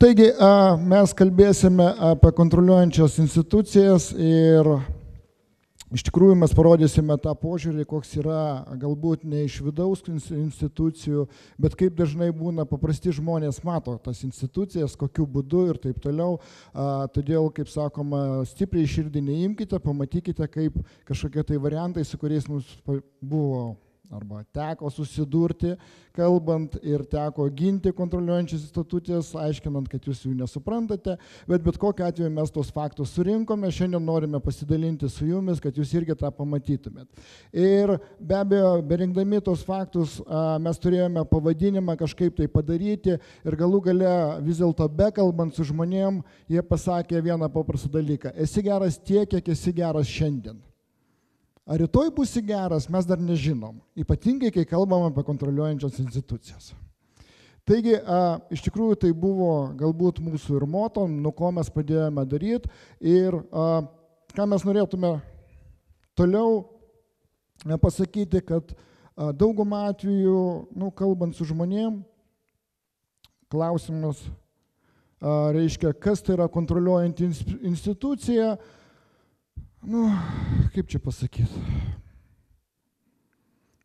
Taigi, mes kalbėsime apie kontroliuojančias institucijas ir iš tikrųjų mes parodysime tą požiūrį, koks yra galbūt ne iš vidaus institucijų, bet kaip dažnai būna paprasti žmonės mato tas institucijas, kokiu būdu ir taip toliau. Todėl, kaip sakoma, stipriai širdį neimkite, pamatykite, kaip kažkokie tai variantai, su kuriais mums buvo arba teko susidurti, kalbant ir teko ginti kontroliuojančias institucijas, aiškinant, kad jūs jų nesuprantate, bet kokiu atveju mes tos faktus surinkome, šiandien norime pasidalinti su jumis, kad jūs irgi tą pamatytumėt. Ir be abejo, berinkdami tos faktus, mes turėjome pavadinimą kažkaip tai padaryti ir galų gale vis dėlto bekalbant su žmonėm, jie pasakė vieną paprastą dalyką: esi geras tiek, kiek esi geras šiandien. Ar rytoj būsi geras, mes dar nežinom, ypatingai, kai kalbam apie kontroliuojančias institucijas. Taigi, iš tikrųjų, tai buvo galbūt mūsų ir moto, nuo ko mes pradėjome daryti ir ką mes norėtume toliau pasakyti, kad daugumą atvejų, kalbant su žmonėm, klausimas reiškia, kas tai yra kontroliuojanti institucija. Kaip čia pasakyti?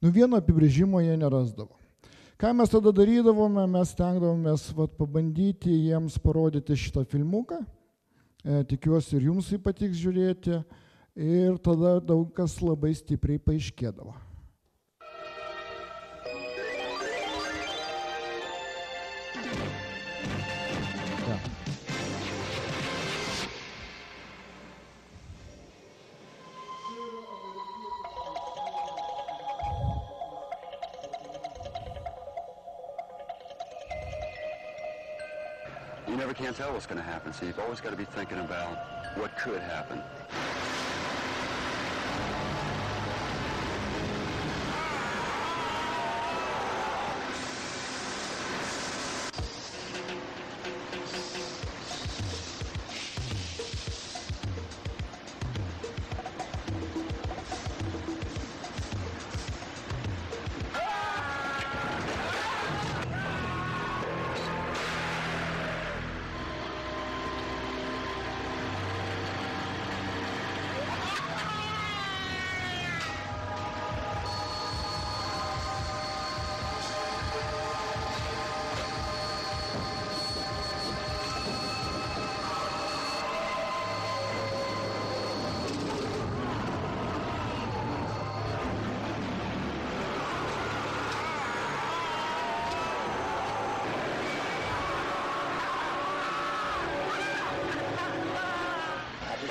Vieno apibrėžimo jie nerasdavo. Ką mes tada darydavome? Mes stengdavomės pabandyti jiems parodyti šitą filmuką. Tikiuosi ir jums jį patiks žiūrėti. Ir tada daug kas labai stipriai paaiškėdavo. You never can tell what's going to happen, so you've always got to be thinking about what could happen.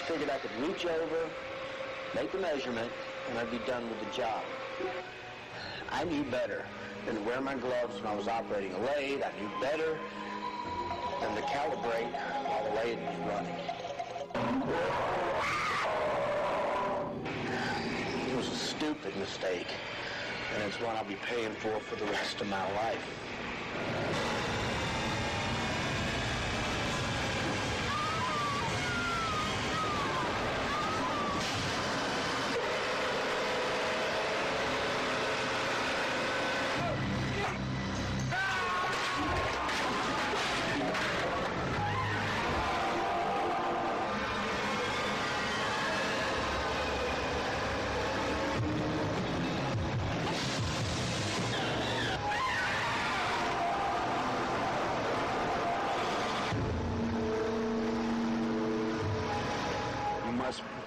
Figured I could reach over, make a measurement, and I'd be done with the job. I knew better than to wear my gloves when I was operating a lathe. I knew better than to calibrate while the lathe was running. It was a stupid mistake, and it's one I'll be paying for the rest of my life.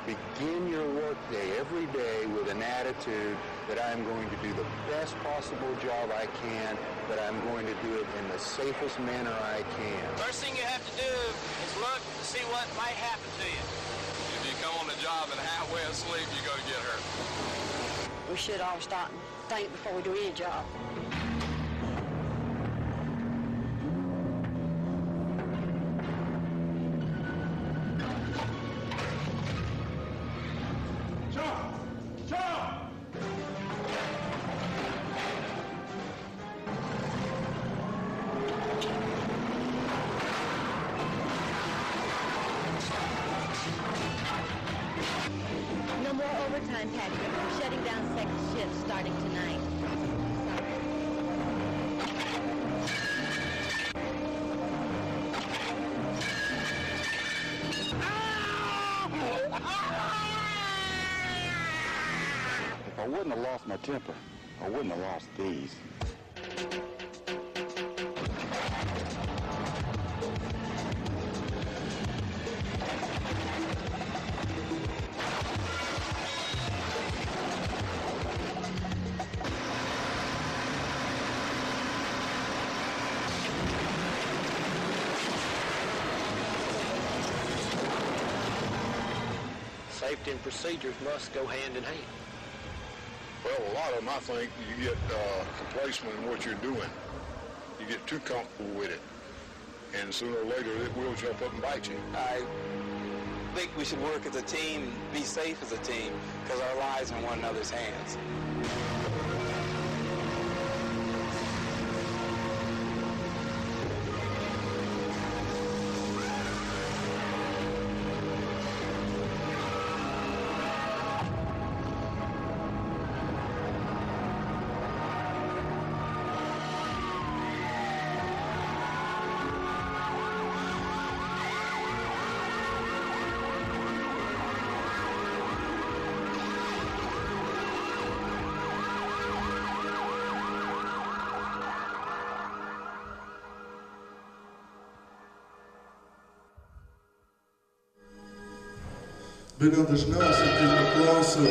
Begin your workday every day with an attitude that I'm going to do the best possible job I can, that I'm going to do it in the safest manner I can. First thing you have to do is look to see what might happen to you. If you come on the job and halfway asleep, you're going to get hurt. We should all stop and think before we do any job. Overtime, Patrick. We're shutting down second shift starting tonight. Sorry. I wouldn't have lost my temper. I wouldn't have lost these. Safety and procedures must go hand in hand. Well, a lot of them, I think, you get complacent in what you're doing. You get too comfortable with it. And sooner or later, it will jump up and bite you. I think we should work as a team, be safe as a team, because our lives are in one another's hands. Bene dažniausiai, kai paklausia,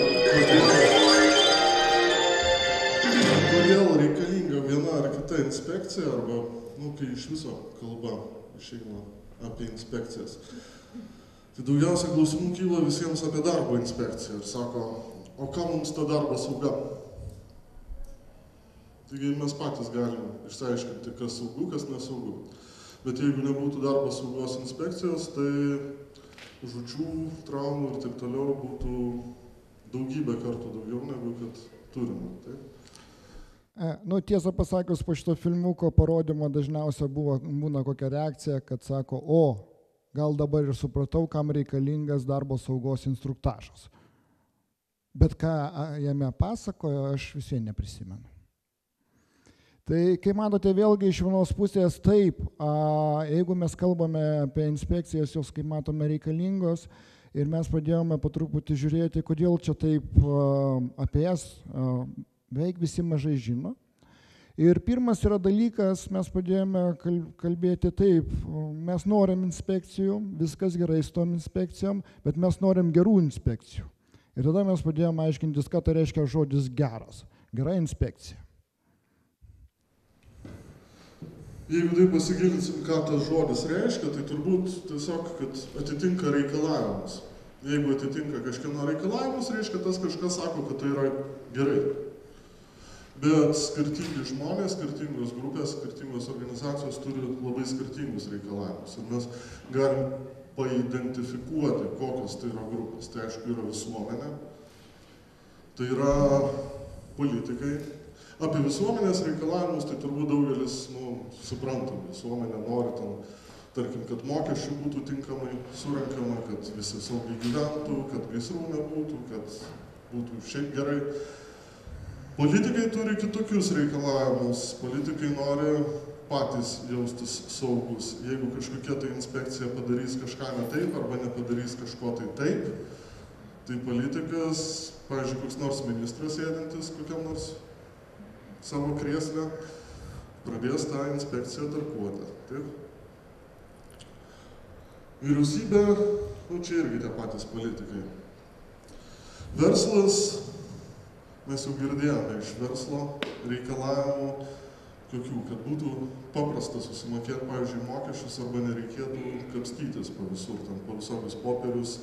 kodėl reikalinga viena ar kita inspekcija, arba, kai iš viso kalba išeina apie inspekcijas. Tai daugiausia klausimų kyla visiems apie darbo inspekciją ir sako, o ką mums ta darbo sauga? Taigi mes patys galim išsiaiškinti, kas saugu, kas nesaugu. Bet jeigu nebūtų darbo saugos inspekcijos, tai žūčių, traumų ir taip toliau būtų daugybę kartų daugiau negu kad turime. Taip? Tiesą pasakius, po šito filmuko parodymo dažniausiai būna kokia reakcija, kad sako, gal dabar ir supratau, kam reikalingas darbo saugos instruktažas. Bet ką jame pasakojo, aš visiems neprisimenu. Tai, kai matote, vėlgi iš vienos pusės taip, jeigu mes kalbame apie inspekcijas, jos, kaip matome, reikalingos, ir mes pradėjome po truputį žiūrėti, kodėl čia taip apie jas beveik visi mažai žino. Ir pirmas yra dalykas, mes pradėjome kalbėti taip, mes norim inspekcijų, viskas gerai su tom inspekcijom, bet mes norim gerų inspekcijų. Ir tada mes pradėjome aiškintis, ką tai reiškia žodis geras, gera inspekcija. Jeigu tai pasigilinsim, ką tas žodis reiškia, tai turbūt tiesiog, kad atitinka reikalavimus. Jeigu atitinka kažkieno reikalavimus, reiškia tas kažkas sako, kad tai yra gerai. Bet skirtingi žmonės, skirtingos grupės, skirtingos organizacijos turi labai skirtingus reikalavimus. Ir mes galim paidentifikuoti, kokios tai yra grupės. Tai aišku yra visuomenė, tai yra politikai. Apie visuomenės reikalavimus tai turbūt daugelis suprantam. Visuomenė nori tarkim, kad mokesčių būtų tinkamai surenkama, kad visi saugiai gyventų, kad gaisrų nebūtų, kad būtų šiaip gerai. Politikai turi kitokius reikalavimus. Politikai nori patys jaustis saugus. Jeigu kažkokia tai inspekcija padarys kažką ne taip arba nepadarys kažko tai taip, tai politikas, pavyzdžiui, koks nors ministras sėdintis kokiam nors savo krėslę, pradės tą inspekciją darbuoti. Taip? Vyriausybė, čia irgi tie patys politikai. Verslas, mes jau girdėjome iš verslo reikalavimų, kokių, kad būtų paprasta susimokėti, pavyzdžiui, mokesčius arba nereikėtų kapstytis po visur, po visokius popierius,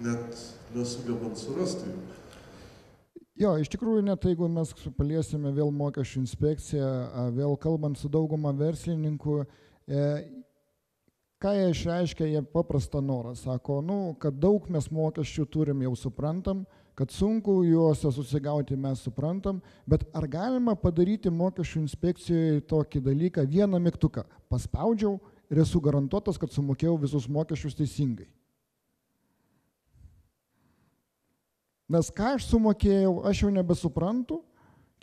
net nesugebant surasti jų. Jo, iš tikrųjų, net jeigu mes paliesime vėl mokesčių inspekciją, vėl kalbant su dauguma verslininkų, ką jie išreiškia, jie paprastą norą. Sako, kad daug mes mokesčių turim, jau suprantam, kad sunku juose susigauti, mes suprantam, bet ar galima padaryti mokesčių inspekcijoje tokį dalyką, vieną mygtuką, paspaudžiau ir esu garantuotas, kad sumokėjau visus mokesčius teisingai. Nes ką aš sumokėjau, aš jau nebesuprantu,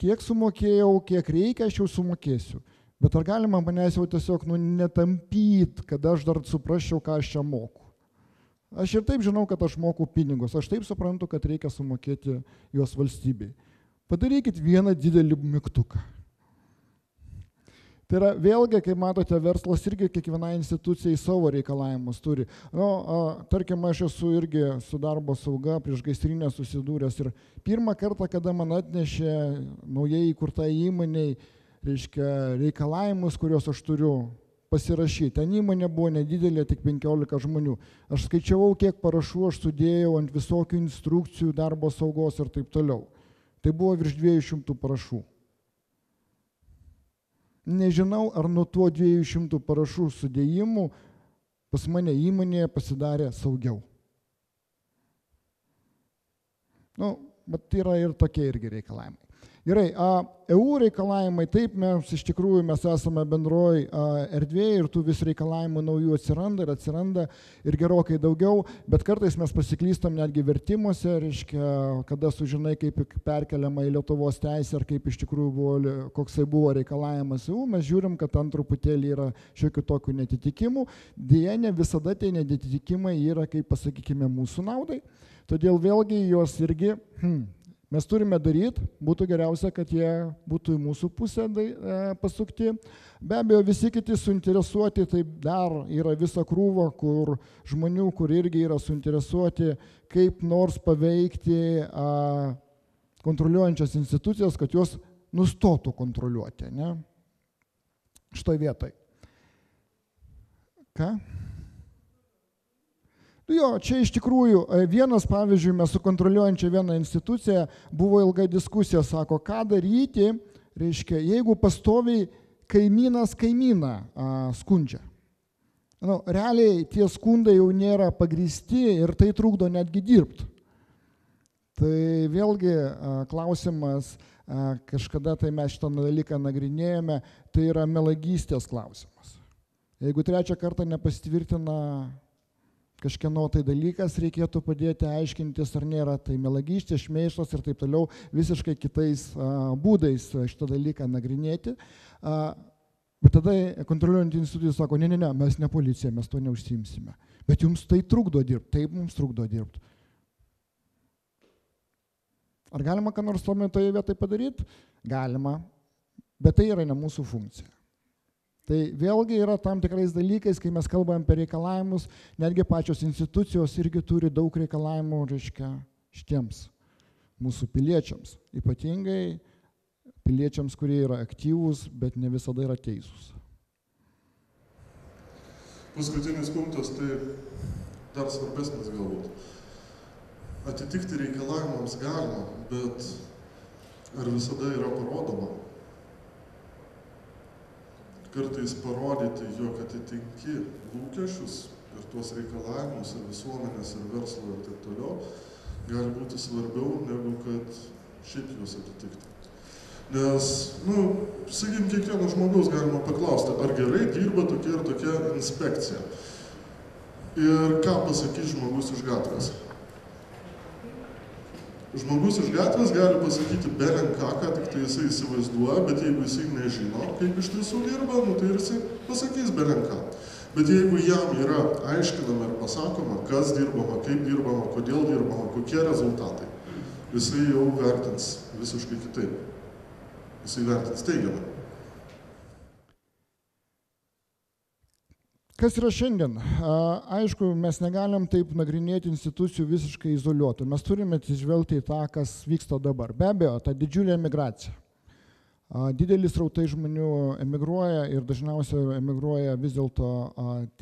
kiek sumokėjau, kiek reikia, aš jau sumokėsiu. Bet ar galima manęs jau tiesiog netampyt, kad aš dar suprasčiau, ką aš čia moku. Aš ir taip žinau, kad aš moku pinigus, aš taip suprantu, kad reikia sumokėti juos valstybei. Padarykit vieną didelį mygtuką. Tai yra vėlgi, kaip matote, verslas irgi kiekviena institucija į savo reikalavimus turi. Tarkim, aš esu irgi su darbo sauga prieš gaisrinę susidūręs ir pirmą kartą, kada man atnešė naujai įkurta įmonei, reiškia, reikalavimus, kuriuos aš turiu pasirašyti. Ten įmonė buvo nedidelė, tik 15 žmonių. Aš skaičiavau, kiek parašų aš sudėjau ant visokių instrukcijų, darbo saugos ir taip toliau. Tai buvo virš 200 parašų. Nežinau, ar nuo tuo 200 parašų sudėjimų pas mane įmonėje pasidarė saugiau. Bet yra ir tokie irgi reikalavimai. Gerai, EU reikalavimai, taip, mes iš tikrųjų mes esame bendroj erdvėje ir tų vis reikalavimų naujų atsiranda ir gerokai daugiau, bet kartais mes pasiklystam netgi vertimuose, reiškia, kada sužinai, kaip perkeliama į Lietuvos teisę ar kaip iš tikrųjų buvo, koksai buvo reikalavimas EU, mes žiūrim, kad ten truputėlį yra šiokių tokių netitikimų, deja ne visada tie netitikimai yra, kaip pasakykime, mūsų naudai, todėl vėlgi juos irgi mes turime daryti, būtų geriausia, kad jie būtų į mūsų pusę pasukti. Be abejo, visi kiti suinteresuoti, tai dar yra visa krūva, kur žmonių, kur irgi yra suinteresuoti, kaip nors paveikti kontroliuojančias institucijas, kad jos nustotų kontroliuoti. Ne? Šitoj vietoj. Ką? Jo, čia iš tikrųjų vienas, pavyzdžiui, mes su kontroliuojančia vieną instituciją buvo ilga diskusija, sako, ką daryti, reiškia, jeigu pastoviai kaimynas kaimyną skundžia. Realiai tie skundai jau nėra pagrįsti ir tai trukdo netgi dirbti. Tai vėlgi klausimas, kažkada tai mes šitą dalyką nagrinėjome, tai yra melagystės klausimas. Jeigu trečią kartą nepasitvirtina kažkieno tai dalykas, reikėtų padėti aiškintis, ar nėra tai melagystė, šmeižtas ir taip toliau, visiškai kitais būdais šitą dalyką nagrinėti. Bet tada kontroliuojant institucijų sako, ne, mes ne policija, mes to neužsiimsime. Bet jums tai trukdo dirbti, taip mums trukdo dirbti. Ar galima ką nors toje vietoje padaryti? Galima, bet tai yra ne mūsų funkcija. Tai vėlgi yra tam tikrais dalykais, kai mes kalbam apie reikalavimus, netgi pačios institucijos irgi turi daug reikalavimų, reiškia, šitiems mūsų piliečiams. Ypatingai piliečiams, kurie yra aktyvūs, bet ne visada yra teisūs. Paskutinis punktas, tai dar svarbesnis galbūt. Atitikti reikalavimams galima, bet ar visada yra parodoma? Kartais parodyti, jog atitinki lūkesčius ir tuos reikalavimus ir visuomenės ir verslo ir taip toliau, gali būti svarbiau negu kad šiaip juos atitikti. Nes, sakykim, kiekvieno žmogaus galima paklausti, ar gerai dirba tokia ir tokia inspekcija. Ir ką pasakys žmogus iš gatvės? Žmogus iš gatvės gali pasakyti belenką, ką tik tai jisai įsivaizduoja, bet jeigu jisai nežino, kaip iš tiesų dirba, tai ir jisai pasakys belenką. Bet jeigu jam yra aiškinama ir pasakoma, kas dirbama, kaip dirbama, kodėl dirbama, kokie rezultatai, jisai jau vertins visiškai kitaip. Jisai vertins teigiamai. Kas yra šiandien? Aišku, mes negalim taip nagrinėti institucijų visiškai izoliuotų. Mes turime atsižvelgti į tą, kas vyksta dabar. Be abejo, ta didžiulė emigracija. Didelis rautai žmonių emigruoja ir dažniausiai emigruoja vis dėlto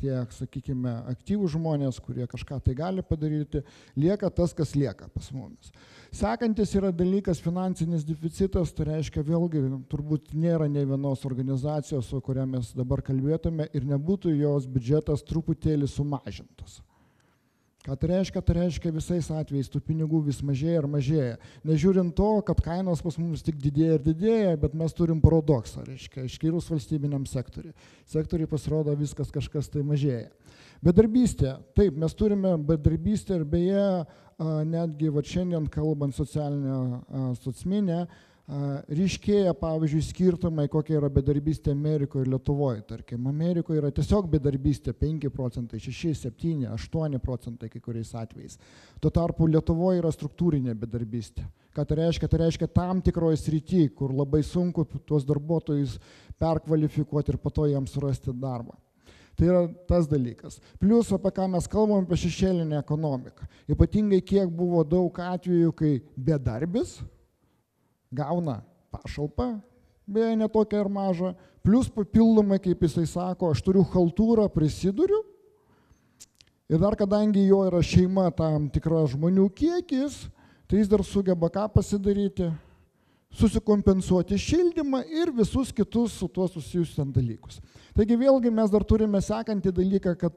tie, sakykime, aktyvūs žmonės, kurie kažką tai gali padaryti, lieka tas, kas lieka pas mumis. Sekantis yra dalykas finansinis deficitas, tai reiškia vėlgi turbūt nėra nei vienos organizacijos, su kuria mes dabar kalbėtume ir nebūtų jos biudžetas truputėlį sumažintas. Ką tai reiškia? Tai reiškia visais atvejais tų pinigų vis mažėja ir mažėja. Nežiūrint to, kad kainos pas mums tik didėja ir didėja, bet mes turim paradoksą, reiškia, išskyrus valstybiniam sektoriui. Sektoriui pasirodo viskas kažkas tai mažėja. Bedarbystė. Taip, mes turime bedarbystę ir beje, netgi šiandien kalbant socialinę socminę, ryškėja, pavyzdžiui, skirtumai, kokia yra bedarbystė Amerikoje ir Lietuvoje. Tarkim, Amerikoje yra tiesiog bedarbystė 5%, 6, 7, 8% kai kuriais atvejais. Tuo tarpu Lietuvoje yra struktūrinė bedarbystė. Ką tai reiškia? Tai reiškia tam tikroje srity, kur labai sunku tuos darbuotojus perkvalifikuoti ir po to jiems surasti darbą. Tai yra tas dalykas. Plius, apie ką mes kalbam, apie šešėlinę ekonomiką. Ypatingai kiek buvo daug atvejų, kai bedarbis gauna pašalpą, beje, netokia ir maža, plius papildomai, kaip jisai sako, aš turiu haltūrą, prisiduriu, ir dar kadangi jo yra šeima tam tikra žmonių kiekis, tai jis dar sugeba ką pasidaryti, susikompensuoti šildymą ir visus kitus su tuo susijusius dalykus. Taigi vėlgi mes dar turime sekantį dalyką, kad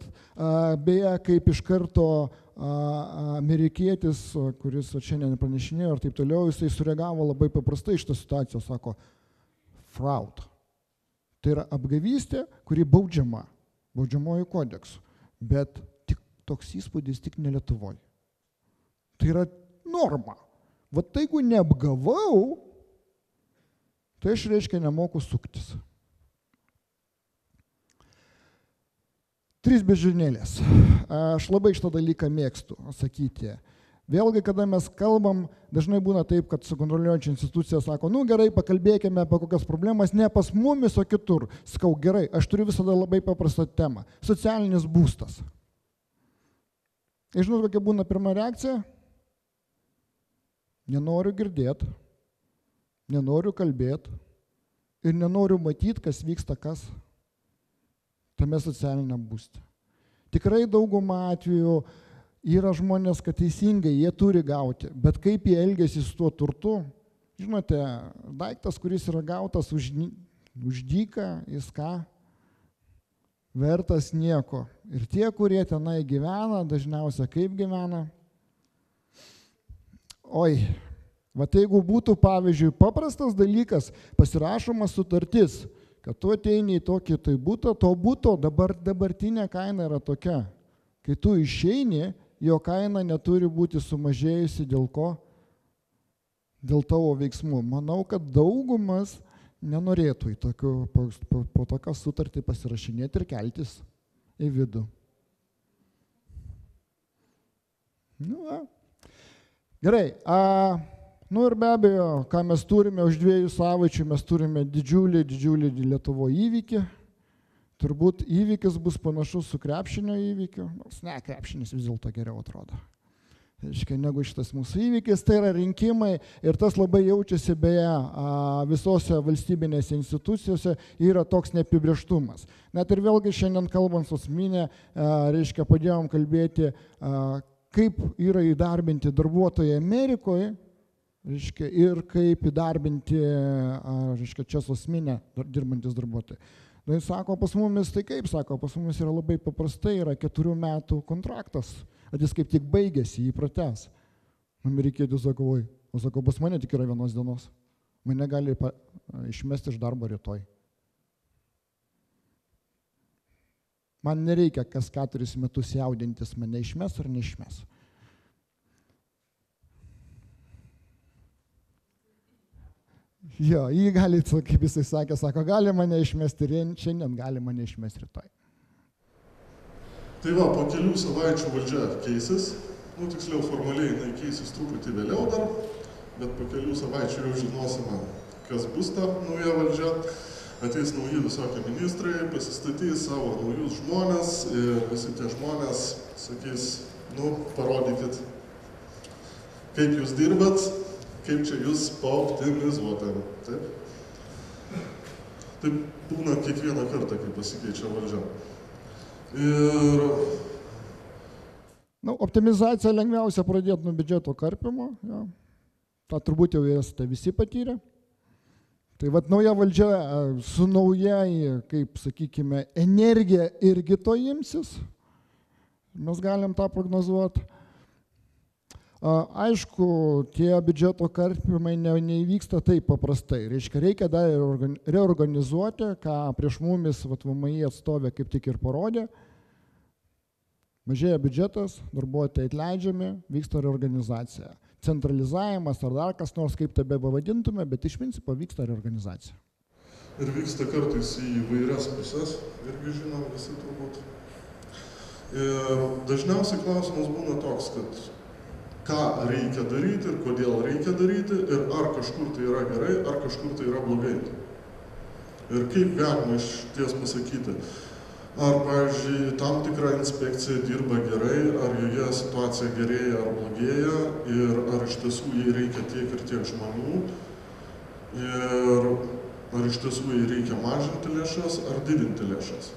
beje, kaip iš karto amerikietis, kuris šiandien pranešinėjo ir taip toliau, jisai sureagavo labai paprastai iš tą situaciją, sako, fraud. Tai yra apgavystė, kuri baudžiama, baudžiamojų kodeksų, bet tik toks įspūdis tik ne Lietuvoje. Tai yra norma. Vat jeigu neapgavau, tai aš reiškia nemoku suktis. 3 beždžionėlės. Aš labai šitą dalyką mėgstu sakyti. Vėlgi, kada mes kalbam, dažnai būna taip, kad sukontroliuojančia institucija sako, nu gerai, pakalbėkime apie kokias problemas, ne pas mumis, o kitur. Sakau, gerai, aš turiu visada labai paprastą temą. Socialinis būstas. Ir žinot, kokia būna pirma reakcija? Nenoriu girdėti, nenoriu kalbėti ir nenoriu matyti, kas vyksta kas tame socialiniam būste. Tikrai daugumą atvejų yra žmonės, kad teisingai jie turi gauti, bet kaip jie elgiasi su tuo turtu, žinote, daiktas, kuris yra gautas už dyką, jis ką? Vertas nieko. Ir tie, kurie tenai gyvena, dažniausiai kaip gyvena? Oi, va jeigu būtų, pavyzdžiui, paprastas dalykas, pasirašoma sutartis, kad tu ateini į tokį tai būtą, to būto dabartinė kaina yra tokia. Kai tu išeini, jo kaina neturi būti sumažėjusi dėl ko? Dėl tavo veiksmų. Manau, kad daugumas nenorėtų po tokią sutartį pasirašinėti ir keltis į vidų. Nu, gerai. Nu ir be abejo, ką mes turime už 2 savaičių, mes turime didžiulį Lietuvoje įvykį. Turbūt įvykis bus panašus su krepšinio įvykiu, nors ne, krepšinis vis dėlto geriau atrodo. Negu šitas mūsų įvykis, tai yra rinkimai ir tas labai jaučiasi beje visose valstybinėse institucijose yra toks neapibrėžtumas. Net ir vėlgi šiandien kalbant su Asminė, reiškia, padėjom kalbėti, kaip yra įdarbinti darbuotojai Amerikoje, reiškia, ir kaip įdarbinti, reiškia, čia su Asminė dirbantis darbuotojai. Na, jis sako, pas mumis, tai kaip sako, pas mumis yra labai paprastai, yra 4 metų kontraktas, kad jis kaip tik baigėsi, jį pratęs. Amerikietis sako, oi, o sako, pas mane tik yra 1 dienos, mane gali išmesti iš darbo rytoj. Man nereikia kas 4 metus jaudintis, mane išmes ar neišmes. Jo, jį gali, kaip jisai sakė, sako, gali mane išmesti šiandien, gali mane išmesti rytoj. Tai va, po kelių savaičių valdžia keisis, nu tiksliau formaliai jinai keisis truputį vėliau dar, bet po kelių savaičių jau žinosime, kas bus ta nauja valdžia. Ateis nauji visokie ministrai, pasistatys savo naujus žmonės ir visi tie žmonės sakys, nu parodykit, kaip jūs dirbat, kaip čia jūs paoptimizuotam, taip? Taip būna kiekvieną kartą, kai pasikeičia valdžia. Ir... Optimizaciją lengviausia pradėti nuo biudžeto karpimo, ja. tą turbūt jau esate visi patyrę. Tai vat nauja valdžia su nauja, kaip sakykime, energija irgi to imsis. Mes galim tą prognozuoti. Aišku, tie biudžeto karpimai neįvyksta taip paprastai. Reikia dar reorganizuoti, ką prieš mumis VMI atstovė kaip tik ir parodė. Mažėja biudžetas, darbuotojai atleidžiami, vyksta reorganizacija. centralizavimas ar dar kas nors, kaip tai bevadintume, bet iš principo vyksta reorganizacija. Ir vyksta kartais į įvairias pusės, irgi žinom visi turbūt. Ir dažniausiai klausimas būna toks, kad ką reikia daryti ir kodėl reikia daryti ir ar kažkur tai yra gerai, ar kažkur tai yra blogai. Ir kaip galima iš ties pasakyti, ar, pavyzdžiui, tam tikra inspekcija dirba gerai, ar joje situacija gerėja ar blogėja ir ar iš tiesų jai reikia tiek ir tiek žmonių ir ar iš tiesų jai reikia mažinti lėšas ar didinti lėšas.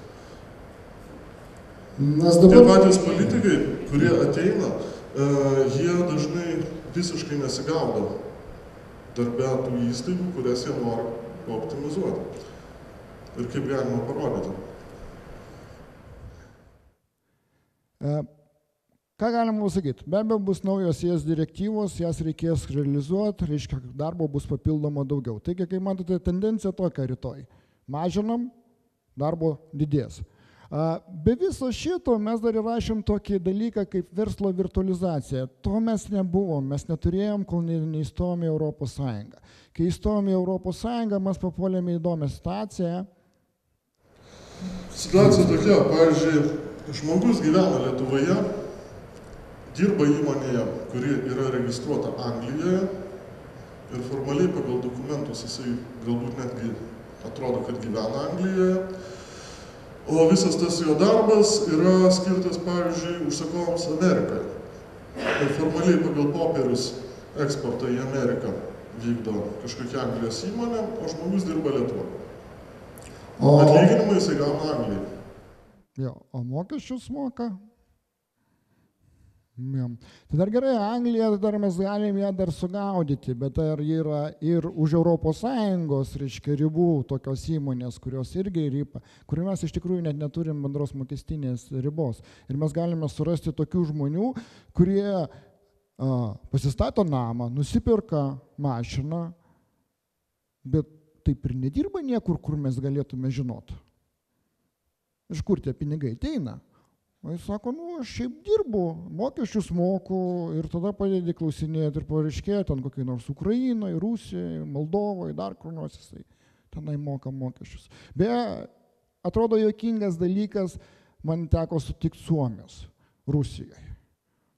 Tie patys politikai, kurie ateina, jie dažnai visiškai nesigaudo darbe tų įstaigų, kurias jie nori optimizuoti. Ir kaip galima parodyti. Ką galima pasakyti? Be abejo bus naujos jas direktyvos, jas reikės realizuoti, reiškia, darbo bus papildoma daugiau. Taigi, kai matote, tendencija tokia rytoj. Mažinam, darbo didės. Be viso šito mes dar įrašėm tokį dalyką kaip verslo virtualizacija. To mes nebuvom, mes neturėjom, kol neįstojom į Europos Sąjungą. Kai įstojom į Europos Sąjungą, mes papuolėme į įdomią situaciją. Situacija tokia, pavyzdžiui, žmogus gyvena Lietuvoje, dirba įmonėje, kuri yra registruota Anglijoje ir formaliai pagal dokumentus jisai galbūt netgi atrodo, kad gyvena Anglijoje. O visas tas jo darbas yra skirtas, pavyzdžiui, užsakovams Amerikoje. Ir formaliai pagal popierius eksportą į Ameriką vykdo kažkokia Anglijos įmonė, o žmogus dirba Lietuvoje. Atlyginimą jisai gauna Anglijoje. Jo, o mokesčius moka? Tai dar gerai, Anglija, dar mes galim ją dar sugaudyti, bet ar yra ir už Europos Sąjungos, reiškia, ribų tokios įmonės, kurios irgi ripa, kurių mes iš tikrųjų net neturim bendros mokestinės ribos. Ir mes galime surasti tokių žmonių, kurie pasistato namą, nusipirka mašiną, bet taip ir nedirba niekur, kur mes galėtume žinoti. Iš kur tie pinigai ateina? O jis sako, aš šiaip dirbu, mokesčius moku ir tada padedi klausinėti ir pareiškėja ten kokiai nors Ukrainoje, Rusijoje, Moldovoje, dar kur nors jisai tenai moka mokesčius. Beje, atrodo juokingas dalykas, man teko sutikti Suomijos, Rusijoje.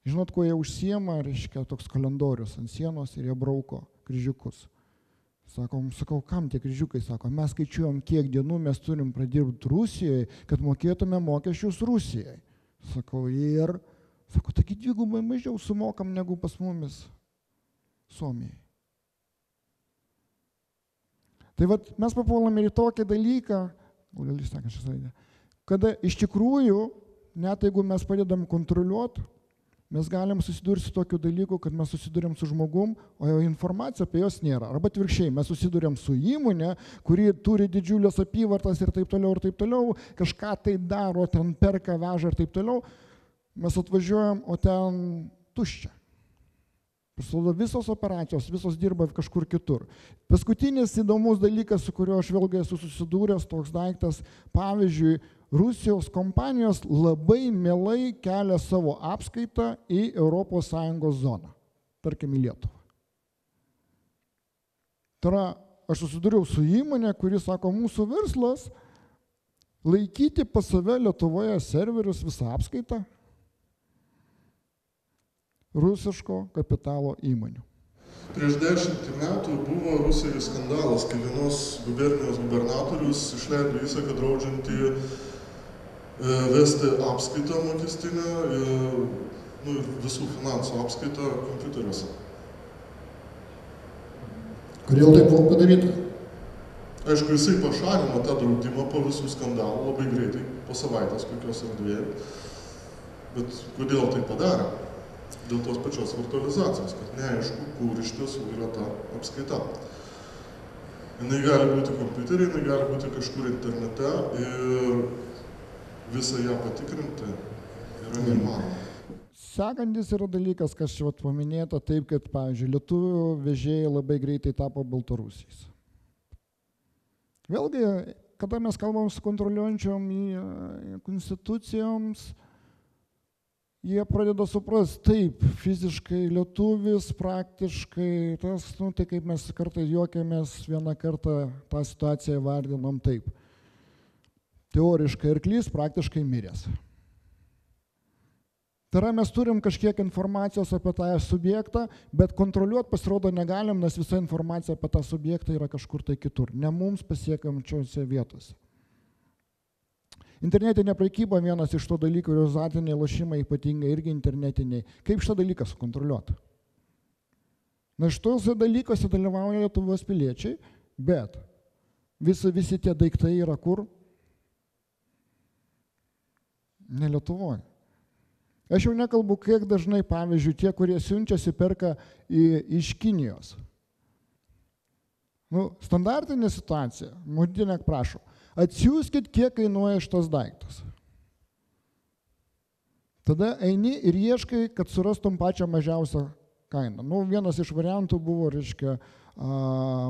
Žinot, kuo jie užsiema, reiškia toks kalendorius ant sienos ir jie brauko kryžiukus. Sakau, kam tie kryžiukai? Sako, mes skaičiuojam, kiek dienų mes turim pradirbti Rusijoje, kad mokėtume mokesčius Rusijoje. Sakau, taigi dvigubai mažiau sumokam negu pas mumis Suomijai. Tai vat mes papuolame į tokį dalyką, kada iš tikrųjų, net jeigu mes padedam kontroliuoti, mes galim susidurti su tokiu dalyku, kad mes susidurėm su žmogum, o informacija apie jos nėra. Arba atvirkščiai, mes susidurėm su įmonė, kuri turi didžiulės apyvartas ir taip toliau, kažką tai daro, ten perka, veža ir taip toliau. Mes atvažiuojam, o ten tuščia. Visos operacijos, visos dirba kažkur kitur. Paskutinis įdomus dalykas, su kuriuo aš vėlgi esu susidūręs, toks daiktas, pavyzdžiui, Rusijos kompanijos labai mielai kelia savo apskaitą į ES zoną, tarkim į Lietuvą. Tai yra, aš susidūriau su įmonė, kuri sako, mūsų verslas laikyti pas save Lietuvoje serverius visą apskaitą rusiško kapitalo įmonių. Prieš 10 metų buvo Rusijoje skandalas, kai vienos gubernijos gubernatorius išleido įsaką draudžiantį vesti apskaitą mokestinę ir visų finansų apskaitą kompiuteriuose. Kodėl tai buvo padaryta? Aišku, jisai pašalino tą draudimą po visų skandalų labai greitai, po savaitės kokios ar dviejų. Bet kodėl tai padarė? Dėl tos pačios virtualizacijos, kad neaišku, kur iš tiesų yra ta apskaita. Jinai gali būti kompiuterį, jinai gali būti kažkur internete ir visą ją patikrinti yra neįmanoma. Sekantis yra dalykas, kas čia paminėta taip, kad, pavyzdžiui, lietuvių vežėjai labai greitai tapo baltarusiais. Vėlgi, kada mes kalbam su kontroliuojančiom institucijoms, jie pradeda suprasti, taip, fiziškai lietuvis, praktiškai tas, tai kaip mes kartais juokiamės, vieną kartą tą situaciją vardinom taip. Teoriškai arklys, praktiškai miręs. Tai yra, mes turim kažkiek informacijos apie tą subjektą, bet kontroliuoti pasirodo negalim, nes visa informacija apie tą subjektą yra kažkur tai kitur, ne mums pasiekiančiose vietose. Internetinė prekyba vienas iš to dalykų, ir azartiniai lošimai ypatingai irgi internetiniai. Kaip šitą dalyką sukontroliuoti? Na, šituose dalykuose dalyvauja Lietuvos piliečiai, bet visi tie daiktai yra kur? Ne Lietuvoje. Aš jau nekalbu, kiek dažnai, pavyzdžiui, tie, kurie siunčiasi, perka iš Kinijos. Standartinė situacija, Mudinek prašo, atsiųskit, kiek kainuoja šitas daiktas. Tada eini ir ieškai, kad surastum pačią mažiausią kainą. Vienas iš variantų buvo, reiškia,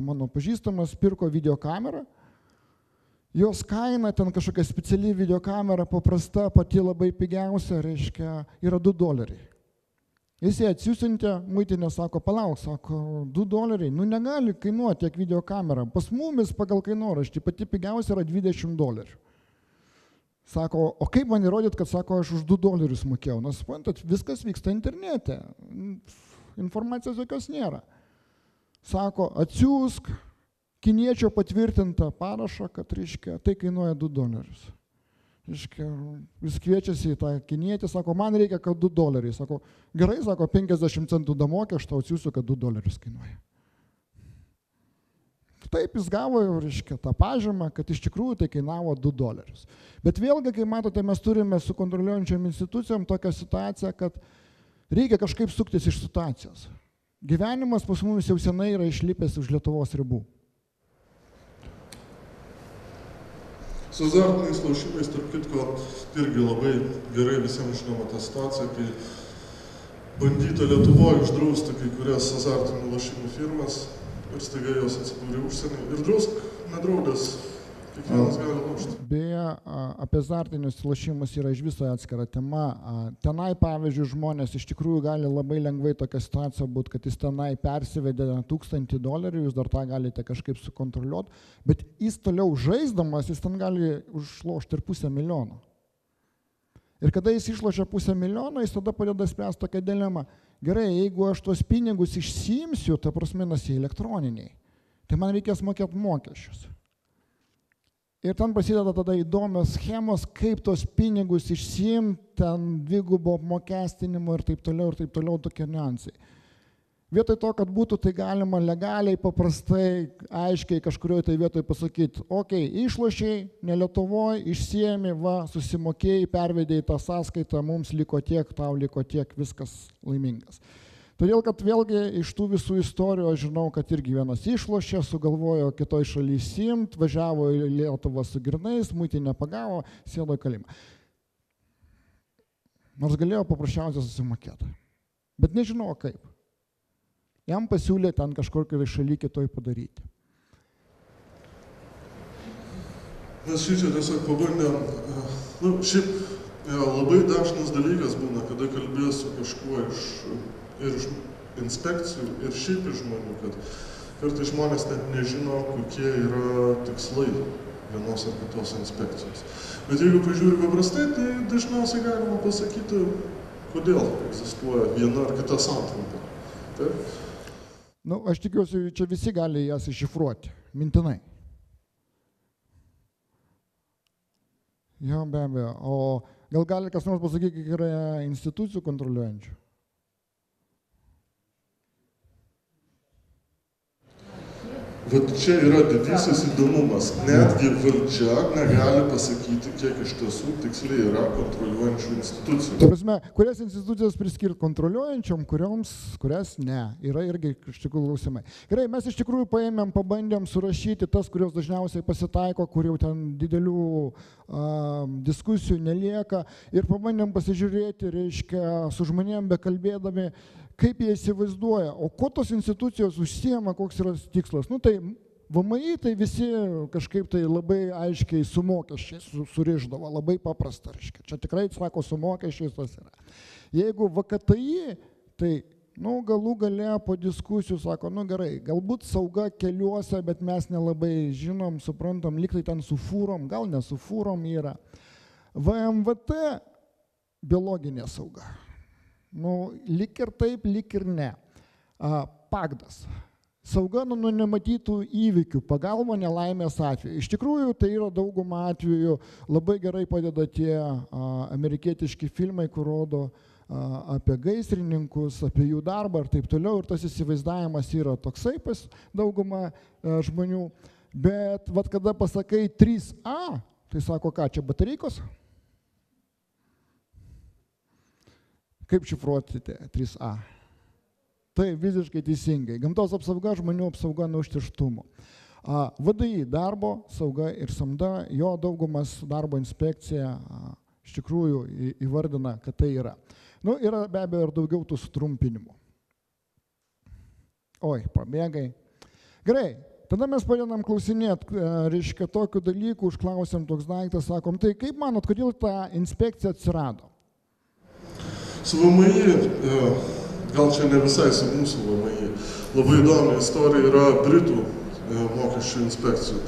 mano pažįstamas pirko videokamerą. Jos kaina, ten kažkokia speciali videokamera, paprasta, pati labai pigiausia, reiškia, yra $2. Jis ją atsiųsintė, muitinė sako, palauk, sako, $2, negali kainuoti tiek videokamera. Pas mumis pagal kainoraštį pati pigiausia yra $20. Sako, o kaip man įrodyti, kad, sako, aš už $2 mokėjau? Nes, suprantat, viskas vyksta internete, informacijos jokios nėra. Sako, atsiųsk kiniečio patvirtintą parašą, kad, reiškia, tai kainuoja $2. Reiškia, jis kviečiasi į tą kinietį, sako, man reikia, kad $2. Sako, gerai, sako, 50 centų damokė, aš tau atsiųsiu, kad $2 kainuoja. Taip jis gavo, reiškia, tą pažymą, kad iš tikrųjų tai kainavo $2. Bet vėlgi, kai matote, mes turime su kontroliuojančiom institucijom tokią situaciją, kad reikia kažkaip suktis iš situacijos. Gyvenimas pas mumis jau senai yra išlipęs už Lietuvos ribų. Su azartiniais lošimais, tarp kitko, irgi labai gerai visiems žinoma ta situacija, kai bandyta Lietuvoje uždrausti kai kurias azartinių lošimų firmas ir staiga jos atsidūrė užsienį. Ir drausk nedraudęs, kiekvienas gali lošti. Beje, apie azartinius lošimus yra iš viso atskira tema. Tenai, pavyzdžiui, žmonės iš tikrųjų gali labai lengvai tokia situacija būti, kad jis tenai persivedė $1000, jūs dar tą galite kažkaip sukontroliuoti, bet jis toliau žaisdamas, jis ten gali užlošti ir $500,000. Ir kada jis išlošia $500,000, jis tada padeda spręsti tokią dilemą. Gerai, jeigu aš tuos pinigus išsiimsiu, ta prasme, jie elektroniniai, tai man reikės mokėti mokesčius. Ir ten prasideda tada įdomios schemos, kaip tos pinigus išsiimti, ten dvigubo apmokestinimo ir taip toliau tokie niuansai. Vietoj to, kad būtų tai galima legaliai, paprastai, aiškiai kažkurioje tai vietoje pasakyti, okei, išlošiai, ne Lietuvoje, išsiėmi, susimokėjai, pervedėjai tą sąskaitą, mums liko tiek, tau liko tiek, viskas laimingas. Todėl, kad vėlgi iš tų visų istorijų aš žinau, kad irgi vienas išlošė, sugalvojo kitoj šaly simt, važiavo į Lietuvą su girnais, muitinę pagavo, sėdo į kalimą. Nors galėjo paprasčiausiai susimokėti. Bet nežinau kaip. Jam pasiūlė ten kažkokiai šaly kitoj padaryti. Mes šičia tiesiog pabandėm, šiaip labai dažnas dalykas būna, kada kalbėjau su kažkuo iš inspekcijų ir šiaip iš žmonių, kad kartais žmonės net nežino, kokie yra tikslai vienos ar kitos inspekcijos. Bet jeigu pažiūrį paprastai, tai dažniausiai galima pasakyti, kodėl egzistuoja viena ar kita santrumpa. Taip? Aš tikiuosi, čia visi gali jas iššifruoti, mintinai. Jo, be abejo. O gal gali kas nors pasakyti, kiek yra institucijų kontroliuojančių? Vat čia yra didysis įdomumas. Netgi valdžia negali pasakyti, kiek iš tiesų tiksliai yra kontroliuojančių institucijų. Ta prasme, kurias institucijas priskirti kontroliuojančiom, kurias ne. Yra irgi iš tikrųjų klausimai. Gerai, mes iš tikrųjų pabandėm surašyti tas, kurios dažniausiai pasitaiko, kur jau ten didelių diskusijų nelieka. Ir pabandėm pasižiūrėti, reiškia, su žmonėm bekalbėdami, kaip jie įsivaizduoja, o ko tos institucijos užsiema, koks yra tikslas. Tai VMI tai visi kažkaip tai labai aiškiai su mokesčiais surišdavo, labai paprasta, reiškia. Čia tikrai, sako, su mokesčiais tas yra. Jeigu VKTI, tai galų gale po diskusijų sako, gerai, galbūt sauga keliuose, bet mes nelabai žinom, suprantam, liktai ten su fūrom, gal ne su fūrom yra. VMVT biologinė sauga. Lik ir taip, lik ir ne. Pagdas. Sauga nuo nematytų įvykių, pagalba nelaimės atveju. Iš tikrųjų, tai yra dauguma atveju, labai gerai padeda tie amerikietiški filmai, kur rodo apie gaisrininkus, apie jų darbą ir taip toliau. Ir tas įsivaizdavimas yra toksai pas daugumą žmonių. Bet kada pasakai 3A, tai sako, ką čia batareikos? Kaip šifruoti 3A? Tai visiškai teisingai. Gamtos apsauga, žmonių apsauga nuo užterštumo. VDI darbo, sauga ir samda, jo daugumas darbo inspekcija iš tikrųjų įvardina, kad tai yra. Yra be abejo ir daugiau tų sutrumpinimų. Oi, pabėgai. Gerai, tada mes pradedam klausinėti, reiškia, tokių dalykų, užklausėm toks daiktas, sakom, tai kaip manot, kodėl ta inspekcija atsirado? Su VMI, gal čia ne visai su mūsų VMI, labai įdomi istorija yra Britų mokesčių inspekcijų.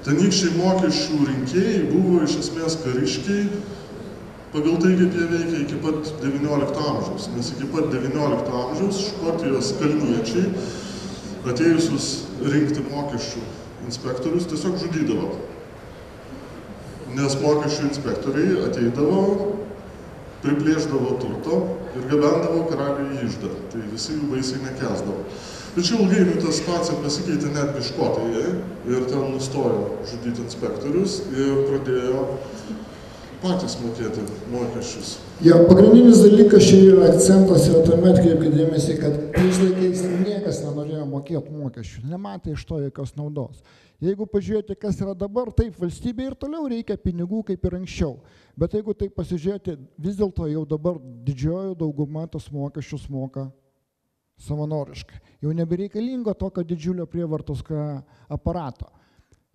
Tenykščiai mokesčių rinkėjai buvo iš esmės kariškiai, pagal tai, kaip jie veikia iki pat XIX amžiaus, nes iki pat XIX amžiaus Škotijos kalniečiai atėjusius rinkti mokesčių inspektorius tiesiog žudydavo. Nes mokesčių inspektoriai ateidavo, priplėždavo turto ir gabendavo karaliui iždą. Tai visi jų baisiai nekęsdavo. Tačiau ilgainiui ta situacija pasikeitė netgi Škotijoje ir ten nustojo žudyti inspektorius ir pradėjo patys mokėti mokesčius. Jo, pagrindinis dalykas čia yra akcentas ir tuomet kreipkite dėmesį, kad tais laikais niekas nenorėjo mokėti mokesčių, nematė iš to jokios naudos. Jeigu pažiūrėti, kas yra dabar, taip, valstybė ir toliau reikia pinigų kaip ir anksčiau. Bet jeigu taip pasižiūrėti, vis dėlto jau dabar didžioji dauguma tos mokesčius moka savanoriškai. Jau nebereikalingo tokio didžiulio prievartos aparato.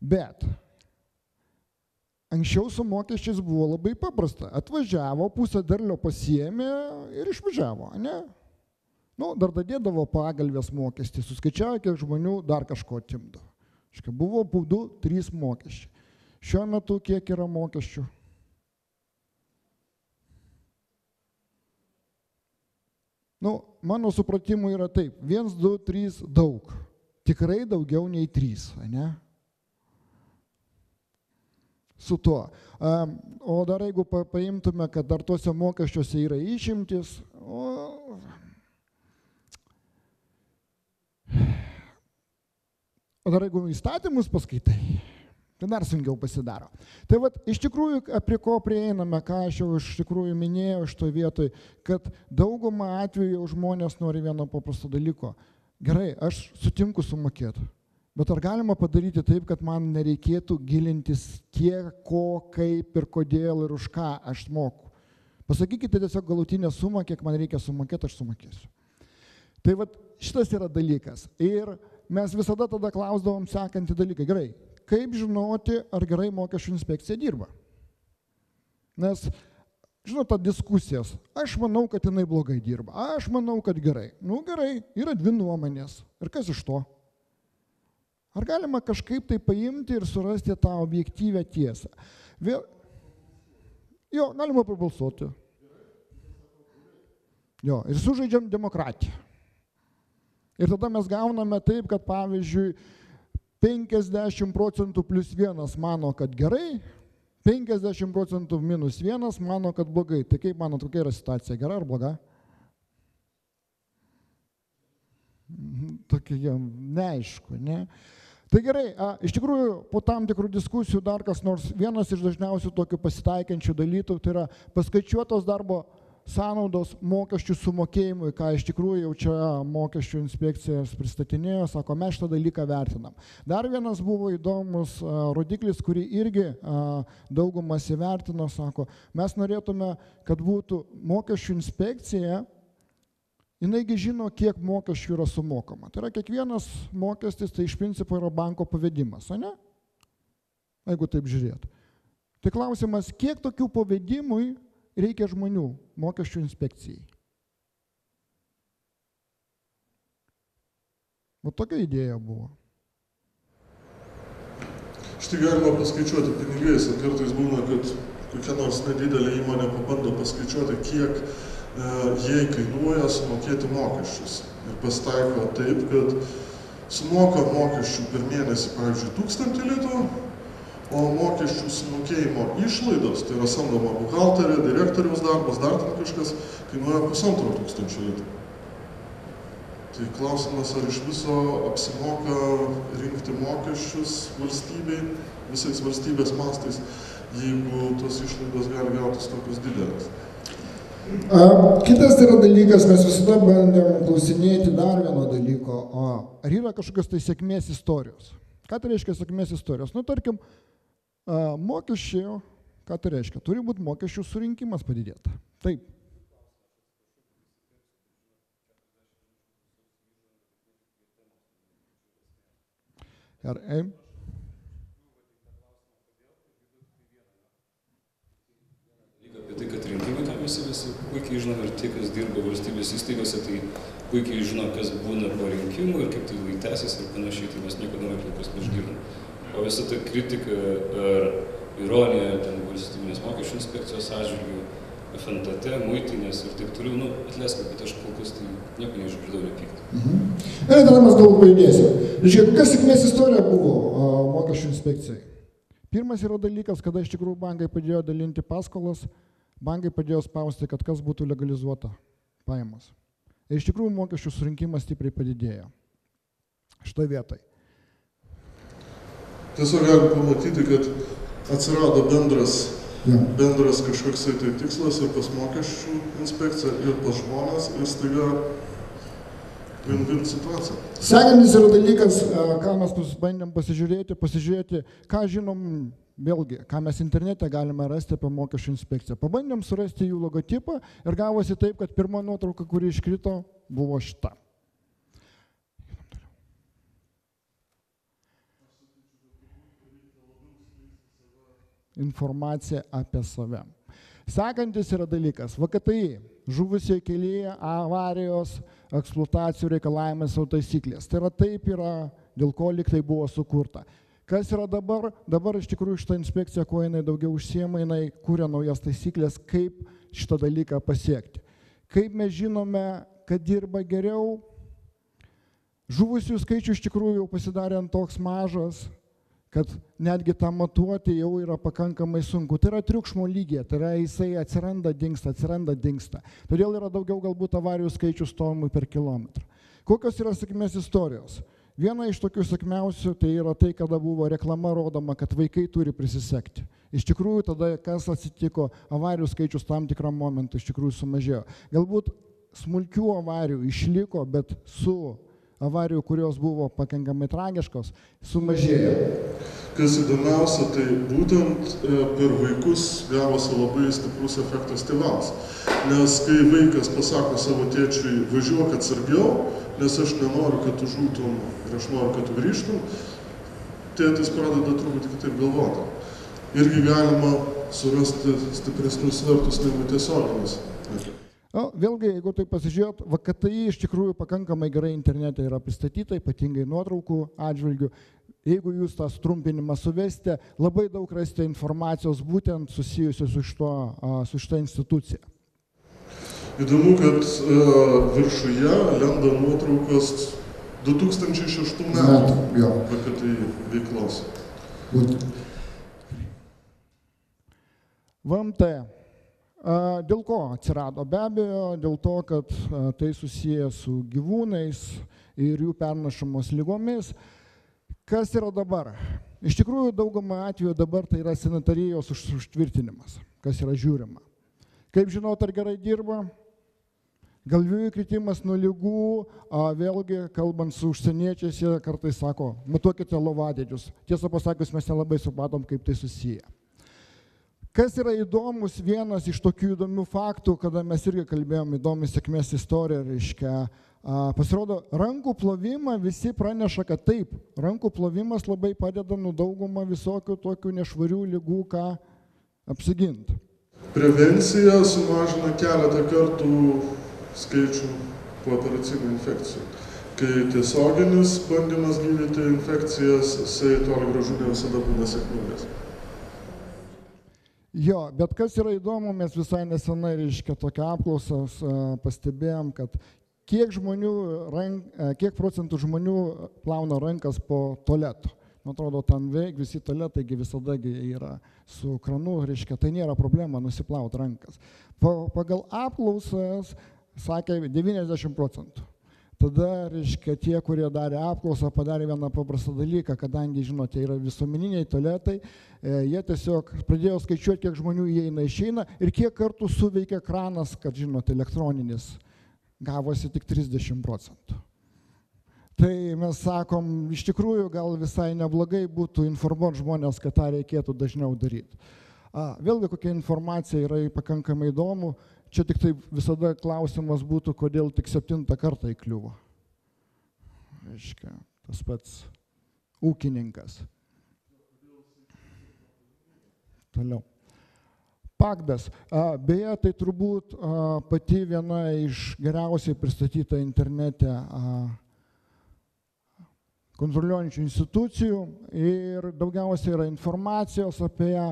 Bet anksčiau su mokesčiais buvo labai paprasta. Atvažiavo, pusę derlio pasiėmė ir išvažiavo, ne? Dar dadėdavo pagalvės mokestį, suskaičiavo, kiek žmonių dar kažko atimdavo. Buvo būdų 3 mokesčiai. Šiuo metu kiek yra mokesčių? Mano supratimu yra taip. 1, 2, 3 daug. Tikrai daugiau nei 3, ne? Su tuo. O dar jeigu paimtume, kad dar tuose mokesčiuose yra išimtis, o dar jeigu įstatymus paskaitai, tai dar sunkiau pasidaro. Tai iš tikrųjų, prie ko prieiname, ką aš jau iš tikrųjų minėjau šitoje vietoje, kad daugumą atveju žmonės nori vieno paprasto dalyko. Gerai, aš sutinku sumokėti, bet ar galima padaryti taip, kad man nereikėtų gilintis kiek, ko, kaip ir kodėl ir už ką aš moku. Pasakykite tiesiog galutinę sumą, kiek man reikia sumokėti, aš sumokėsiu. Tai šitas yra dalykas. Ir mes visada tada klausdavom sekantį dalyką. Gerai, kaip žinoti, ar gerai mokesčių inspekcija dirba? Nes, žinote, diskusijas. Aš manau, kad jinai blogai dirba. Aš manau, kad gerai. Gerai, yra 2 nuomonės. Ir kas iš to? Ar galima kažkaip tai paimti ir surasti tą objektyvę tiesą? Jo, galima pabalsuoti. Jo, ir sužaidžiam demokratiją. Ir tada mes gauname taip, kad pavyzdžiui 50% + 1 mano, kad gerai, 50% - 1 mano, kad blogai. Tai kaip manot, kokia yra situacija, gera ar bloga? Tokia neaišku, ne? Tai gerai, iš tikrųjų, po tam tikrų diskusijų dar kas nors, vienas iš dažniausių tokių pasitaikančių dalykų, tai yra paskaičiuotos darbo sąnaudos mokesčių sumokėjimui, ką iš tikrųjų jau čia mokesčių inspekcijas pristatinėjo, sako, mes šitą dalyką vertinam. Dar vienas buvo įdomus rodiklis, kurį irgi daugumas įvertino, sako, mes norėtume, kad būtų mokesčių inspekcija jinai žino, kiek mokesčių yra sumokama. Tai yra kiekvienas mokestis, tai iš principo yra banko pavedimas, ne? Jeigu taip žiūrėt. Tai klausimas, kiek tokių pavedimui reikia žmonių mokesčių inspekcijai? O tokia idėja buvo. Štai galima paskaičiuoti pinigais, ir kartais būna, kad kokia nors nedidelė įmonė pabando paskaičiuoti, kiek jai kainuoja sumokėti mokesčius. Ir pasitaiko taip, kad sumoka mokesčių per mėnesį, pavyzdžiui, 1000 litų, o mokesčių sumokėjimo išlaidos, tai yra samdoma buhalterė, direktoriaus darbas, dar ten kažkas, kainuoja 1500 litų. Tai klausimas, ar iš viso apsimoka rinkti mokesčius valstybei, visais valstybės mastais, jeigu tos išlaidos gali gautis tokios didelės. Kitas yra dalykas, mes visada bandėm klausinėti dar vieno dalyko, ar yra kažkokios tai sėkmės istorijos. Ką tai reiškia sėkmės istorijos? Nu, tarkim, mokesčiai, ką tai reiškia? Turi būti mokesčių surinkimas padidėta. Taip. Visi puikiai žino ir tie, kas dirba valstybės įstaigose, tai puikiai žino, kas būna po rinkimų ir kaip tai tęsiasi ir panašiai, tai mes niekada kol neišgirdom. O visa ta kritika ar ironija ten valstybinės mokesčių inspekcijos atžvilgių, FNTT, muitinės ir taip toliau, nu, atleiskit, bet aš kol kas tai nieko neišgirdau nepykti. Tada mes galbūt pajudėsim. Žiūrėk, kokia sėkmės istorija buvo mokesčių inspekcijai? Pirmas yra dalykas, kada iš tikrųjų bankai padėjo dalinti paskolas, bankai padėjo spausti, kad kas būtų legalizuota pajamos. Ir iš tikrųjų mokesčių surinkimas stipriai padidėjo. Šitoj vietoj. Tiesiog galim pamatyti, kad atsirado bendras kažkoks tai tikslas ir pas mokesčių inspekciją, ir pas žmonės, ir staiga win-win situacija. Sekantis yra dalykas, ką mes bandėm pasižiūrėti, ką žinom, vėlgi, ką mes internete galime rasti apie mokesčių inspekciją. Pabandėm surasti jų logotipą ir gavosi taip, kad pirma nuotrauka, kuri iškrito, buvo šita. Informacija apie save. Sekantis yra dalykas, VKTI, žuvusio kelyje, avarijos, eksploatacijų reikalavimai savo taisyklės. Tai yra taip yra, dėl ko lyg tai buvo sukurta. Kas yra dabar? Dabar iš tikrųjų šitą inspekciją, kuo jinai daugiau užsiema, jinai kūrė naujas taisyklės, kaip šitą dalyką pasiekti. Kaip mes žinome, kad dirba geriau, žuvusių skaičių iš tikrųjų jau pasidarė toks mažas, kad netgi tą matuoti jau yra pakankamai sunku. Tai yra triukšmo lygiai, tai yra jisai atsiranda, dingsta. Todėl yra daugiau galbūt avarijų skaičių stovimų per kilometrą. Kokios yra sėkmės istorijos? Viena iš tokių sėkmiausių tai yra tai, kada buvo reklama rodoma, kad vaikai turi prisisekti. Iš tikrųjų tada kas atsitiko, avarijų skaičius tam tikram momentui iš tikrųjų sumažėjo. Galbūt smulkių avarijų išliko, bet su avarijų, kurios buvo pakankamai tragiškos, sumažėjo. Kas įdomiausia, tai būtent per vaikus gavosi labai stiprus efektas tėvams. Nes kai vaikas pasako savo tėčiui, važiuok atsargiau, nes aš nenoriu, kad tu žūtum ir aš noriu, kad tu grįžtum, tėtis pradeda truputį kitaip galvoti. Irgi galima surasti stipresnius svertus negu tiesioginis. Vėlgi, jeigu tai pasižiūrėt, VKTI iš tikrųjų pakankamai gerai internete yra pristatyta, ypatingai nuotraukų atžvilgių. Jeigu jūs tą trumpinimą suvesite, labai daug rasite informacijos būtent susijusios su šita institucija. Įdomu, kad viršuje lenda nuotraukos 2006 metų VKTI veiklos. VMT. Dėl ko atsirado? Be abejo, dėl to, kad tai susiję su gyvūnais ir jų pernašamos lygomis. Kas yra dabar? Iš tikrųjų, daugumą atveju dabar tai yra sanitarijos užtvirtinimas, kas yra žiūrima. Kaip žinau, ar gerai dirba? Galvijų kritimas nuo lygų, vėlgi, kalbant su užsieniečiais, jie kartais sako, matuokite lovadėdžius. Tiesą pasakius, mes nelabai supratom, kaip tai susiję. Kas yra įdomus, vienas iš tokių įdomių faktų, kada mes irgi kalbėjom įdomi sėkmės istoriją, reiškia, pasirodo, rankų plovimą visi praneša, kad taip, rankų plovimas labai padeda daugumą visokių tokių nešvarių ligų, ką apsiginti. Prevencija sumažina keletą kartų skaičių po operacinių infekcijų. Kai tiesioginis bandymas gydyti infekcijas, jisai toli gražu ne visada būna sėkmingas. Jo, bet kas yra įdomu, mes visai nesenai, reiškia, tokią apklausą pastebėjom, kad kiek procentų žmonių plauna rankas po tualeto. Man atrodo, ten veik visi tualetai visada yra su kranu, reiškia, tai nėra problema nusiplauti rankas. Pagal apklausas sakė 90%. Tada, reiškia, tie, kurie darė apklausą, padarė vieną paprastą dalyką, kadangi, žinote, yra visuomeniniai tualetai, jie tiesiog pradėjo skaičiuoti, kiek žmonių įeina, išeina ir kiek kartų suveikia kranas, kad, žinote, elektroninis, gavosi tik 30%. Tai mes sakom, iš tikrųjų gal visai neblogai būtų informuoti žmonės, kad tą reikėtų dažniau daryti. Vėlgi kokia informacija yra pakankamai įdomu. Čia tik tai visada klausimas būtų, kodėl tik 7 kartą įkliuvo. Reiškia, tas pats ūkininkas. Toliau. Pagdas. Beje, tai turbūt pati viena iš geriausiai pristatyta internete kontroliuojančių institucijų ir daugiausiai yra informacijos apie ją.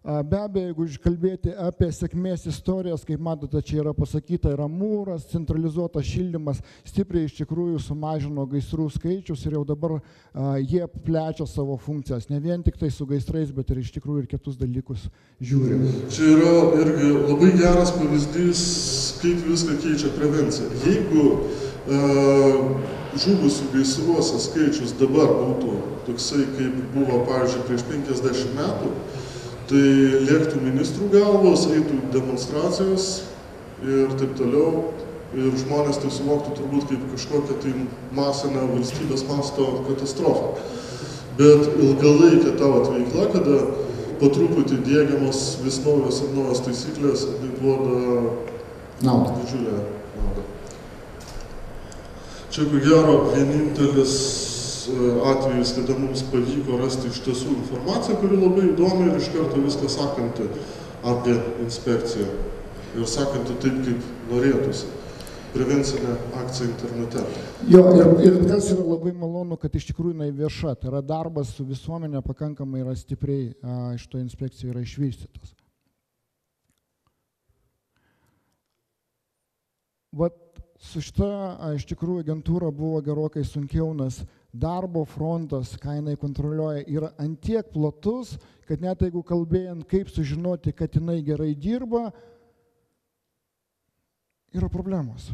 Be abejo, jeigu kalbėti apie sėkmės istorijas, kaip matote, čia yra pasakyta, yra mūras, centralizuotas šildymas, stipriai iš tikrųjų sumažino gaisrų skaičius ir jau dabar jie plečia savo funkcijas, ne vien tik tai su gaisrais, bet ir iš tikrųjų ir kitus dalykus žiūri. Čia yra irgi labai geras pavyzdys, kaip viską keičia prevencija. Jeigu žuvusių gaisruose skaičius dabar būtų toksai, kaip buvo, pavyzdžiui, prieš 50 metų, tai lėktų ministrų galvos, eitų demonstracijos ir taip toliau. Ir žmonės tai suvoktų turbūt kaip kažkokią tai masinę valstybės masto katastrofą. Bet ilgalaikė tavo veikla, kada po truputį diegiamos vis naujos ir naujos taisyklės, tai duoda didžiulę naudą. Čia ko gero vienintelis atvejais, kada mums pavyko rasti iš tiesų informaciją, kuri labai įdomi ir iš karto viską sakanti apie inspekciją ir sakanti taip, kaip norėtųsi. Prevencinė akcija internete. Jo, ir kas yra labai malonu, kad iš tikrųjų jinai vieša, tai yra darbas su visuomenė pakankamai yra stipriai iš to inspekcijų yra išvystytas. Vat su šita iš tikrųjų agentūra buvo gerokai sunkiau, nes darbo frontas, ką jinai kontroliuoja, yra antiek platus, kad net jeigu kalbėjant, kaip sužinoti, kad jinai gerai dirba, yra problemos.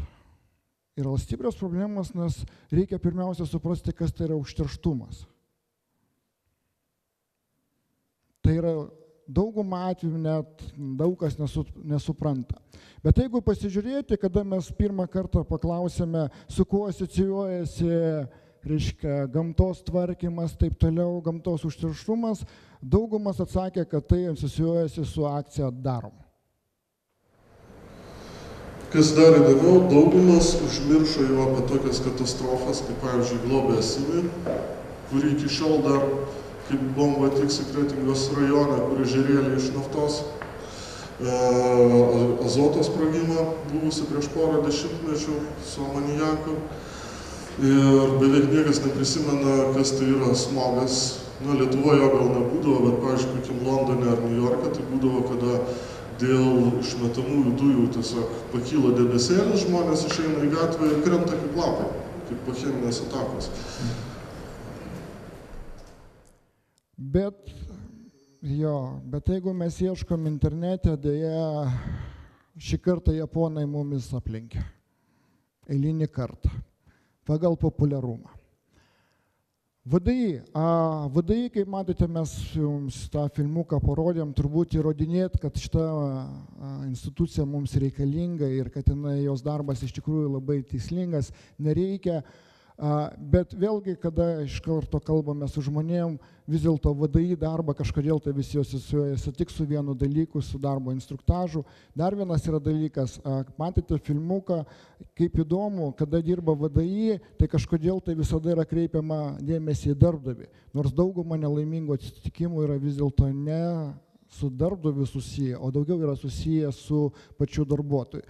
Yra stiprios problemos, nes reikia pirmiausia suprasti, kas tai yra užterštumas. Tai yra daugumą atvejų net daug kas nesupranta. Bet jeigu pasižiūrėti, kada mes pirmą kartą paklausėme, su kuo asocijuojasi, reiškia, gamtos tvarkymas, taip toliau, gamtos užterštumas, daugumas atsakė, kad tai asocijuojasi su akcija Darom. Kas dar įdomiau, daugumas užmiršo jau apie tokias katastrofas, kaip pavyzdžiui Globė Simir, kuri iki šiol dar kaip bomba tiksi Kretingos rajone, kur ežerėlė iš naftos, azoto sprogimą buvusi prieš porą dešimtmečių su amoniaku. Ir beveik niekas neprisimena, kas tai yra smogas. Lietuvoje jo gal nebūdavo, bet, pavyzdžiui, kokiam Londone ar New Yorke, tai būdavo, kada dėl išmetamųjų dujų tiesiog pakyla debesėlis, žmonės išeina į gatvę ir krenta kaip lapai, kaip po cheminės atakos. Bet jeigu mes ieškom internete, dėja, šį kartą japonai mumis aplenkė. Eilinį kartą. Pagal populiarumą. VDI, kaip matote, mes jums tą filmuką parodėm, turbūt įrodinėt, kad šita institucija mums reikalinga ir kad jos darbas iš tikrųjų labai tikslingas, nereikia. Bet vėlgi, kada iš karto kalbame su žmonėm, vis dėlto VDI darbą kažkodėl tai visi asocijuojasi tik su vienu dalyku, su darbo instruktažu. Dar vienas yra dalykas, matėte filmuką, kaip įdomu, kada dirba VDI, tai kažkodėl tai visada yra kreipiama dėmesį į darbdavį. Nors dauguma nelaimingų atsitikimų yra vis dėlto ne su darbdaviu susiję, o daugiau yra susiję su pačiu darbuotoju.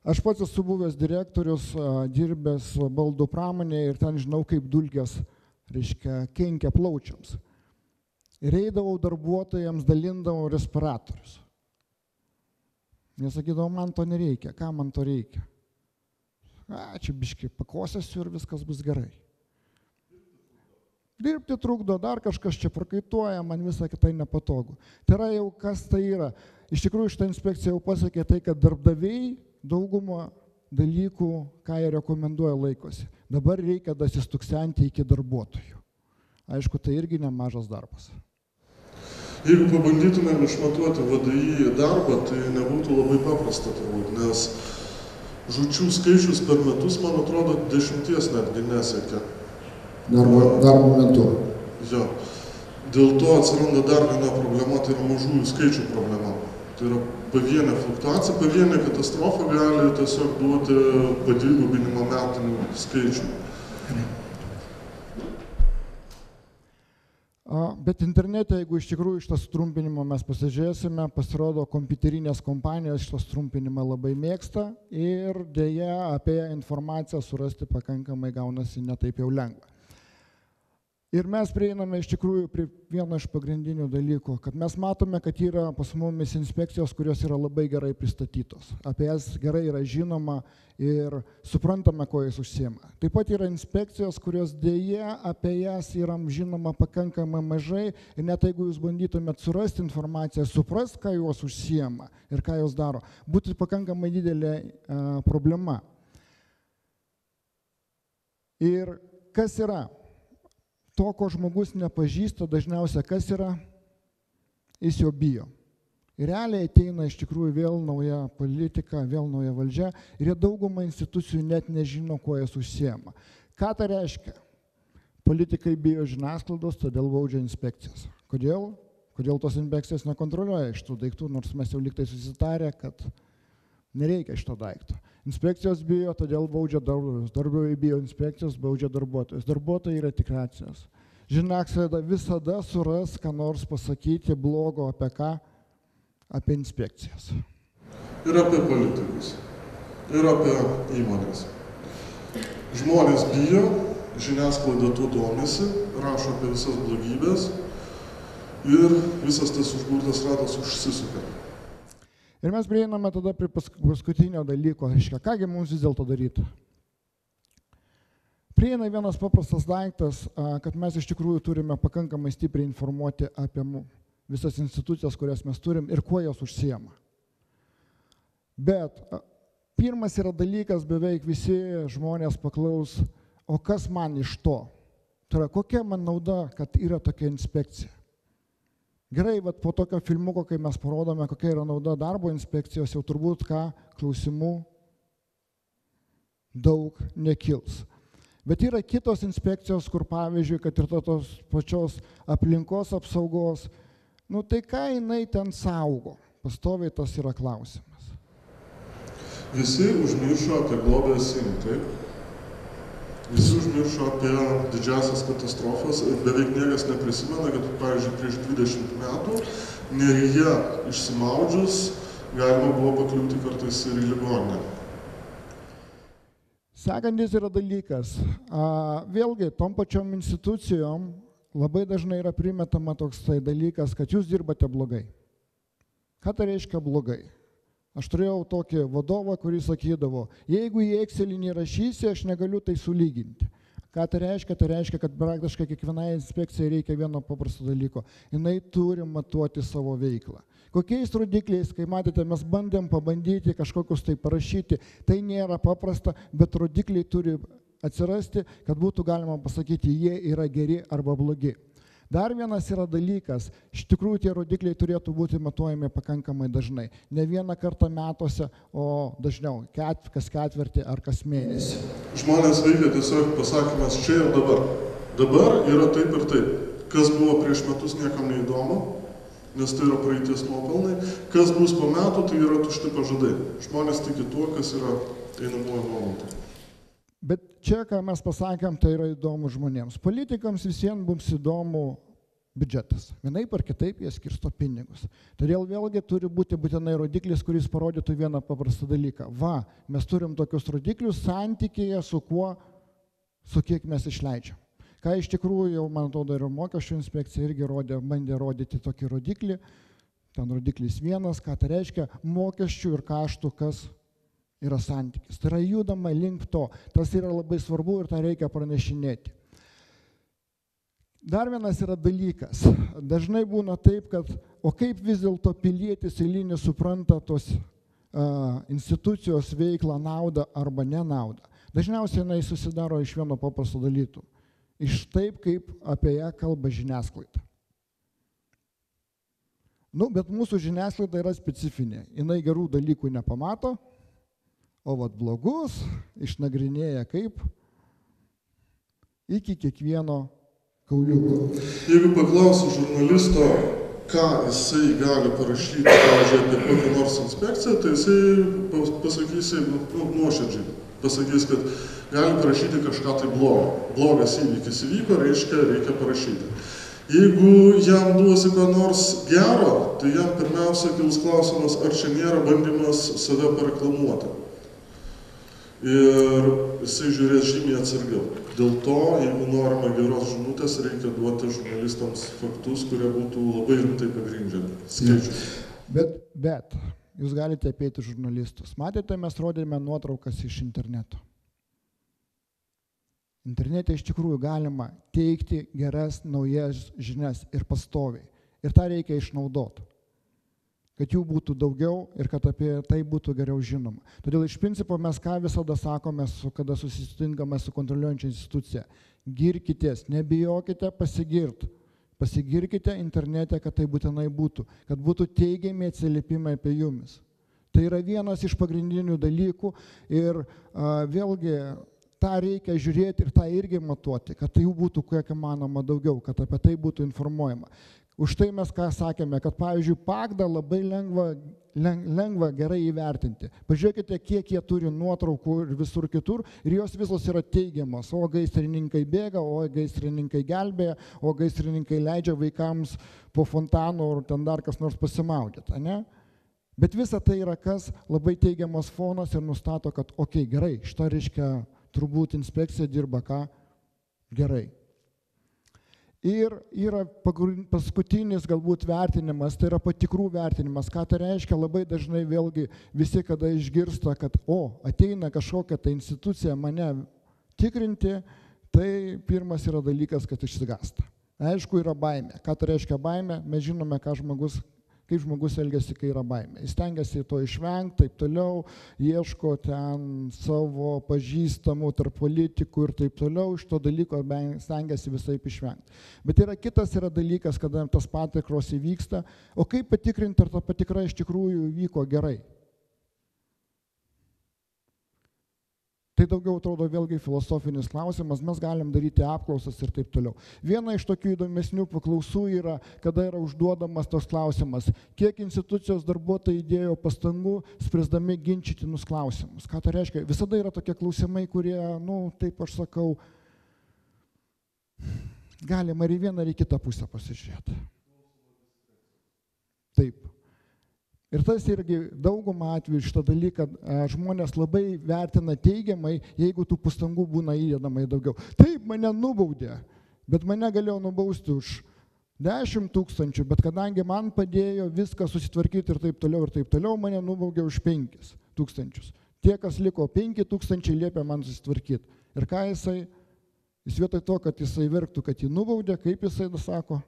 Aš pats esu buvęs direktorius, dirbęs baldų pramonėje ir ten žinau, kaip dulkės, kenkia plaučiams. Ir eidavau darbuotojams, dalindavau respiratorius. Jie sakydavo, man to nereikia, ką man to reikia? Čia biškai pakosėsiu ir viskas bus gerai. Dirbti trukdo, dar kažkas čia prakaituoja, man visą kitai nepatogu. Tai yra jau kas tai yra. Iš tikrųjų, šitą inspekciją jau pasakė tai, kad darbdaviai daugumą dalykų, ką jie rekomenduoja, laikosi. Dabar reikia dasistuksenti iki darbuotojų. Aišku, tai irgi nemažas darbas. Jeigu pabandytumėm išmatuoti VDI darbą, tai nebūtų labai paprasta turbūt, nes žūčių skaičius per metus, man atrodo, 10 netgi nesiekia. Darbo metu. Jo. Dėl to atsiranda dar viena problema, tai yra mažųjų skaičių problema. Tai yra pavienė fluktuacija, pavienė katastrofa gali tiesiog duoti padvigubinimo metinių skaičių. Bet internete, jeigu iš tikrųjų šitą sutrumpinimą mes pasižiūrėsime, pasirodo, kompiuterinės kompanijos šitą sutrumpinimą labai mėgsta ir dėja apie informaciją surasti pakankamai gaunasi netaip jau lengva. Ir mes prieiname iš tikrųjų prie vieno iš pagrindinių dalykų, kad mes matome, kad yra pas mumis inspekcijos, kurios yra labai gerai pristatytos. Apie jas gerai yra žinoma ir suprantame, ko jis užsiema. Taip pat yra inspekcijos, kurios dėja apie jas yra žinoma pakankamai mažai ir net jeigu jūs bandytumėt surasti informaciją, suprast, ką jos užsiema ir ką jos daro, būtų pakankamai didelė problema. Ir kas yra? To, ko žmogus nepažįsta, dažniausia kas yra, jis jo bijo. Ir realiai ateina iš tikrųjų vėl nauja politika, vėl nauja valdžia ir jie daugumą institucijų net nežino, kuo jas užsiema. Ką tai reiškia? Politikai bijo žiniasklaidos, todėl baudžia inspekcijas. Kodėl? Kodėl tos inspekcijos nekontroliuoja šitų daiktų, nors mes jau liktai susitarę, kad nereikia šito daikto. Inspekcijos bijo, todėl baudžia darbdavius. Darbdaviai bijo inspekcijos, baudžia darbuotojus. Darbuotojai yra tikracijos. Žiniasklaida visada suras, ką nors pasakyti blogo apie ką? Apie inspekcijas. Ir apie politikus. Ir apie įmonės. Žmonės bijo, žiniasklaida tuo domisi, rašo apie visas blogybės ir visas tas užburtas ratas užsisuka. Ir mes prieiname tada prie paskutinio dalyko, kągi mums vis dėlto daryti. Prieina vienas paprastas daiktas, kad mes iš tikrųjų turime pakankamai stipriai informuoti apie visas institucijas, kurias mes turim ir kuo jos užsiema. Bet pirmas yra dalykas, beveik visi žmonės paklaus, o kas man iš to? Tai yra, kokia man nauda, kad yra tokia inspekcija? Gerai, bet po tokio filmuko, kai mes parodome, kokia yra nauda darbo inspekcijos, jau turbūt klausimų daug nekils. Bet yra kitos inspekcijos, kur pavyzdžiui, kad ir tos pačios aplinkos apsaugos, tai ką jinai ten saugo? Pastoviai tas yra klausimas. Visi užmiršo apie globalią SIM, taip? Visi užmiršo apie didžiasias katastrofas ir beveik niekas neprisimena, kad, pavyzdžiui, prieš 20 metų Neryje išsimaudžius galima buvo pakliūti kartais ir į ligoninę. Sekantis yra dalykas. Vėlgi, tom pačiom institucijom labai dažnai yra primetama toks dalykas, kad jūs dirbate blogai. Ką tai reiškia blogai? Aš turėjau tokį vadovą, kuris sakydavo, jeigu į Excelį nerašysi, aš negaliu tai sulyginti. Ką tai reiškia? Tai reiškia, kad praktiškai kiekvienai inspekcijai reikia vieno paprasto dalyko. Jinai turi matuoti savo veiklą. Kokiais rodikliais, kai matėte, mes bandėm pabandyti kažkokius tai parašyti, tai nėra paprasta, bet rodikliai turi atsirasti, kad būtų galima pasakyti, jie yra geri arba blogi. Dar vienas yra dalykas, iš tikrųjų tie rodikliai turėtų būti matuojami pakankamai dažnai. Ne vieną kartą metuose, o dažniau, kas ketvirtį ar kas mėnesį. Žmonės veikia tiesiog pasakymas čia ir dabar. Dabar yra taip ir taip. Kas buvo prieš metus niekam neįdomu, nes tai yra praeities nuopelnai. Kas bus po metų, tai yra tušti pažadai. Žmonės tiki tuo, kas yra einamuoju momentu. Bet čia, ką mes pasakėm, tai yra įdomu žmonėms. Politikams visiems mums įdomu biudžetas. Vienaip ar kitaip jie skirsto pinigus. Todėl vėlgi turi būti būtinai rodiklis, kuris parodytų vieną paprastą dalyką. Va, mes turim tokius rodiklius santykėje su kuo, su kiek mes išleidžiam. Ką iš tikrųjų jau, man atrodo, ir mokesčių inspekcija irgi bandė rodyti tokį rodiklį. Ten rodiklis vienas, ką tai reiškia mokesčių ir kaštų, kas yra santykis. Tai yra judama link to. Tas yra labai svarbu ir tą reikia pranešinėti. Dar vienas yra dalykas. Dažnai būna taip, kad o kaip vis dėlto pilietis eilinis supranta tos institucijos veiklą, naudą arba nenaudą. Dažniausiai jinai susidaro iš vieno paprasto dalyko. Iš taip, kaip apie ją kalba žiniasklaida. Bet mūsų žiniasklaida yra specifinė. Jinai gerų dalykų nepamato, o vat blogus išnagrinėja kaip iki kiekvieno kauliuko. Jeigu paklausiu žurnalisto, ką jisai gali parašyti, pavyzdžiui, apie kokią nors inspekciją, tai jisai pasakys, nuoširdžiai, pasakys, kad gali parašyti kažką tai blogo. Blogas įvykis įvyko, reikia parašyti. Jeigu jam duosi ką nors gero, tai jam pirmiausia kils klausimas, ar čia nėra bandymas save pareklamuoti. Ir jisai žiūrės žymiai atsargiau. Dėl to, jeigu norime geros žinutės, reikia duoti žurnalistams faktus, kurie būtų labai rimtai pagrindžiami. Skaičius. Bet jūs galite apeiti žurnalistus. Matėte, mes rodėme nuotraukas iš interneto. Internete iš tikrųjų galima teikti geras, naujas žinias ir pastoviai. Ir tą reikia išnaudoti. Kad jų būtų daugiau ir kad apie tai būtų geriau žinoma. Todėl iš principo mes ką visada sakome, kada susitinkame su kontroliuojančia institucija. Girkitės, nebijokite pasigirti. Pasigirkite internete, kad tai būtinai būtų. Kad būtų teigiami atsiliepimai apie jumis. Tai yra vienas iš pagrindinių dalykų ir vėlgi tą reikia žiūrėti ir tą irgi matuoti, kad tai jų būtų kiek įmanoma daugiau, kad apie tai būtų informuojama. Už tai mes ką sakėme, kad pavyzdžiui PAGDA labai lengva gerai įvertinti. Pažiūrėkite, kiek jie turi nuotraukų ir visur kitur ir jos visos yra teigiamos. O gaisrininkai bėga, o gaisrininkai gelbėja, o gaisrininkai leidžia vaikams po fontanų ar ten dar kas nors pasimaudyti, ne? Bet visa tai yra kas labai teigiamas fonas ir nustato, kad gerai, šitą reiškia turbūt inspekcija dirba ką gerai. Ir yra paskutinis galbūt vertinimas, tai yra patikrų vertinimas. Ką tai reiškia, labai dažnai vėlgi visi, kada išgirsta, kad ateina kažkokia tai institucija mane tikrinti, tai pirmas yra dalykas, kad išsigąsta. Aišku, yra baimė. Ką tai reiškia baimė? Mes žinome, kaip žmogus elgiasi, kai yra baimė. Jis stengiasi to išvengti, taip toliau, ieško ten savo pažįstamų tarp politikų ir taip toliau, iš to dalyko stengiasi visaip išvengti. Bet kitas yra dalykas, kada tas patikros įvyksta, o kaip patikrinti, ar ta patikra iš tikrųjų vyko gerai. Tai daugiau atrodo vėlgi filosofinis klausimas, mes galim daryti apklausas ir taip toliau. Viena iš tokių įdomesnių paklausų yra, kada yra užduodamas toks klausimas, kiek institucijos darbuotojai įdėjo pastangų spręsdami ginčytinus klausimus. Ką tai reiškia? Visada yra tokie klausimai, kurie, taip aš sakau, galima ir į vieną, ir į kitą pusę pasižiūrėti. Taip. Ir tas irgi daugumą atveju šitą dalyką žmonės labai vertina teigiamai, jeigu tų pastangų būna įdedamai daugiau. Taip, mane nubaudė, bet mane galėjo nubausti už 10 000, bet kadangi man padėjo viską susitvarkyti ir taip toliau, mane nubaudė už 5 000. Tie, kas liko 5 000, liepė man susitvarkyti. Ir ką jis vietoj to, kad jisai verktų, kad jį nubaudė, kaip jisai sako?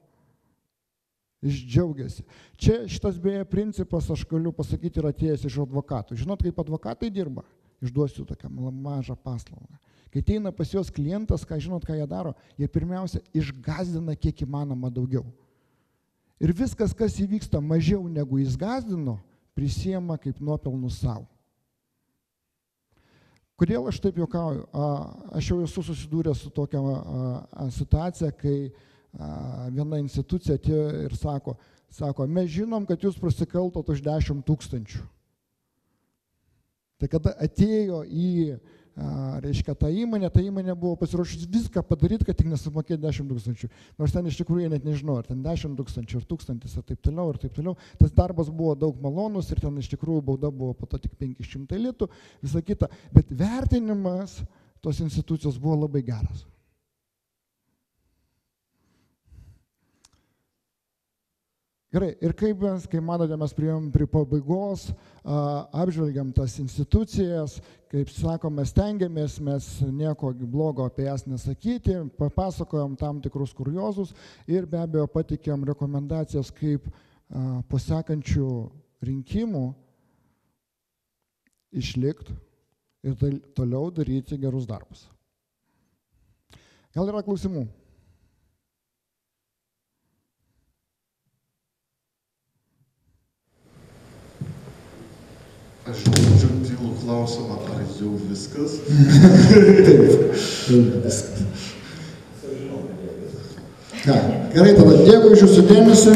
Jis džiaugiasi. Čia šitas beje principas, aš galiu pasakyti, yra atėjęs iš advokatų. Žinot, kaip advokatai dirba? išduosiu tokią mažą paslaugą. Kai ateina pas juos klientas, žinot, ką jie daro, jie pirmiausia išgazdina kiek įmanoma daugiau. Ir viskas, kas įvyksta mažiau negu jis gazdino, prisiema kaip nuopelnus savo. Kodėl aš taip juokauju? Aš jau esu susidūręs su tokia situacija, kai viena institucija atėjo ir sako, mes žinom, kad jūs prasikaltot už 10 000. Tai kada atėjo į, reiškia, ta įmonė buvo pasiruošus viską padaryti, kad tik nesumokėti 10 000. Nors ten iš tikrųjų net nežinau, ar ten 10 000, ar 1000, ir taip toliau. Tas darbas buvo daug malonus ir ten iš tikrųjų bauda buvo po to tik 500 litų, visa kita. Bet vertinimas tos institucijos buvo labai geras. Gerai, ir kai matote, mes priėjom prie pabaigos, apžvelgiam tas institucijas, kaip sakome, stengiamės mes nieko blogo apie jas nesakyti, papasakojom tam tikrus kuriozus ir be abejo patikėm rekomendacijas, kaip po sekančių rinkimų išlikti ir toliau daryti gerus darbus. Gal yra klausimų? Aš žodžiu tylų klausimą, ar jau viskas? Taip, jau viskas. Gerai, tada dėkui už jūsų dėmesį.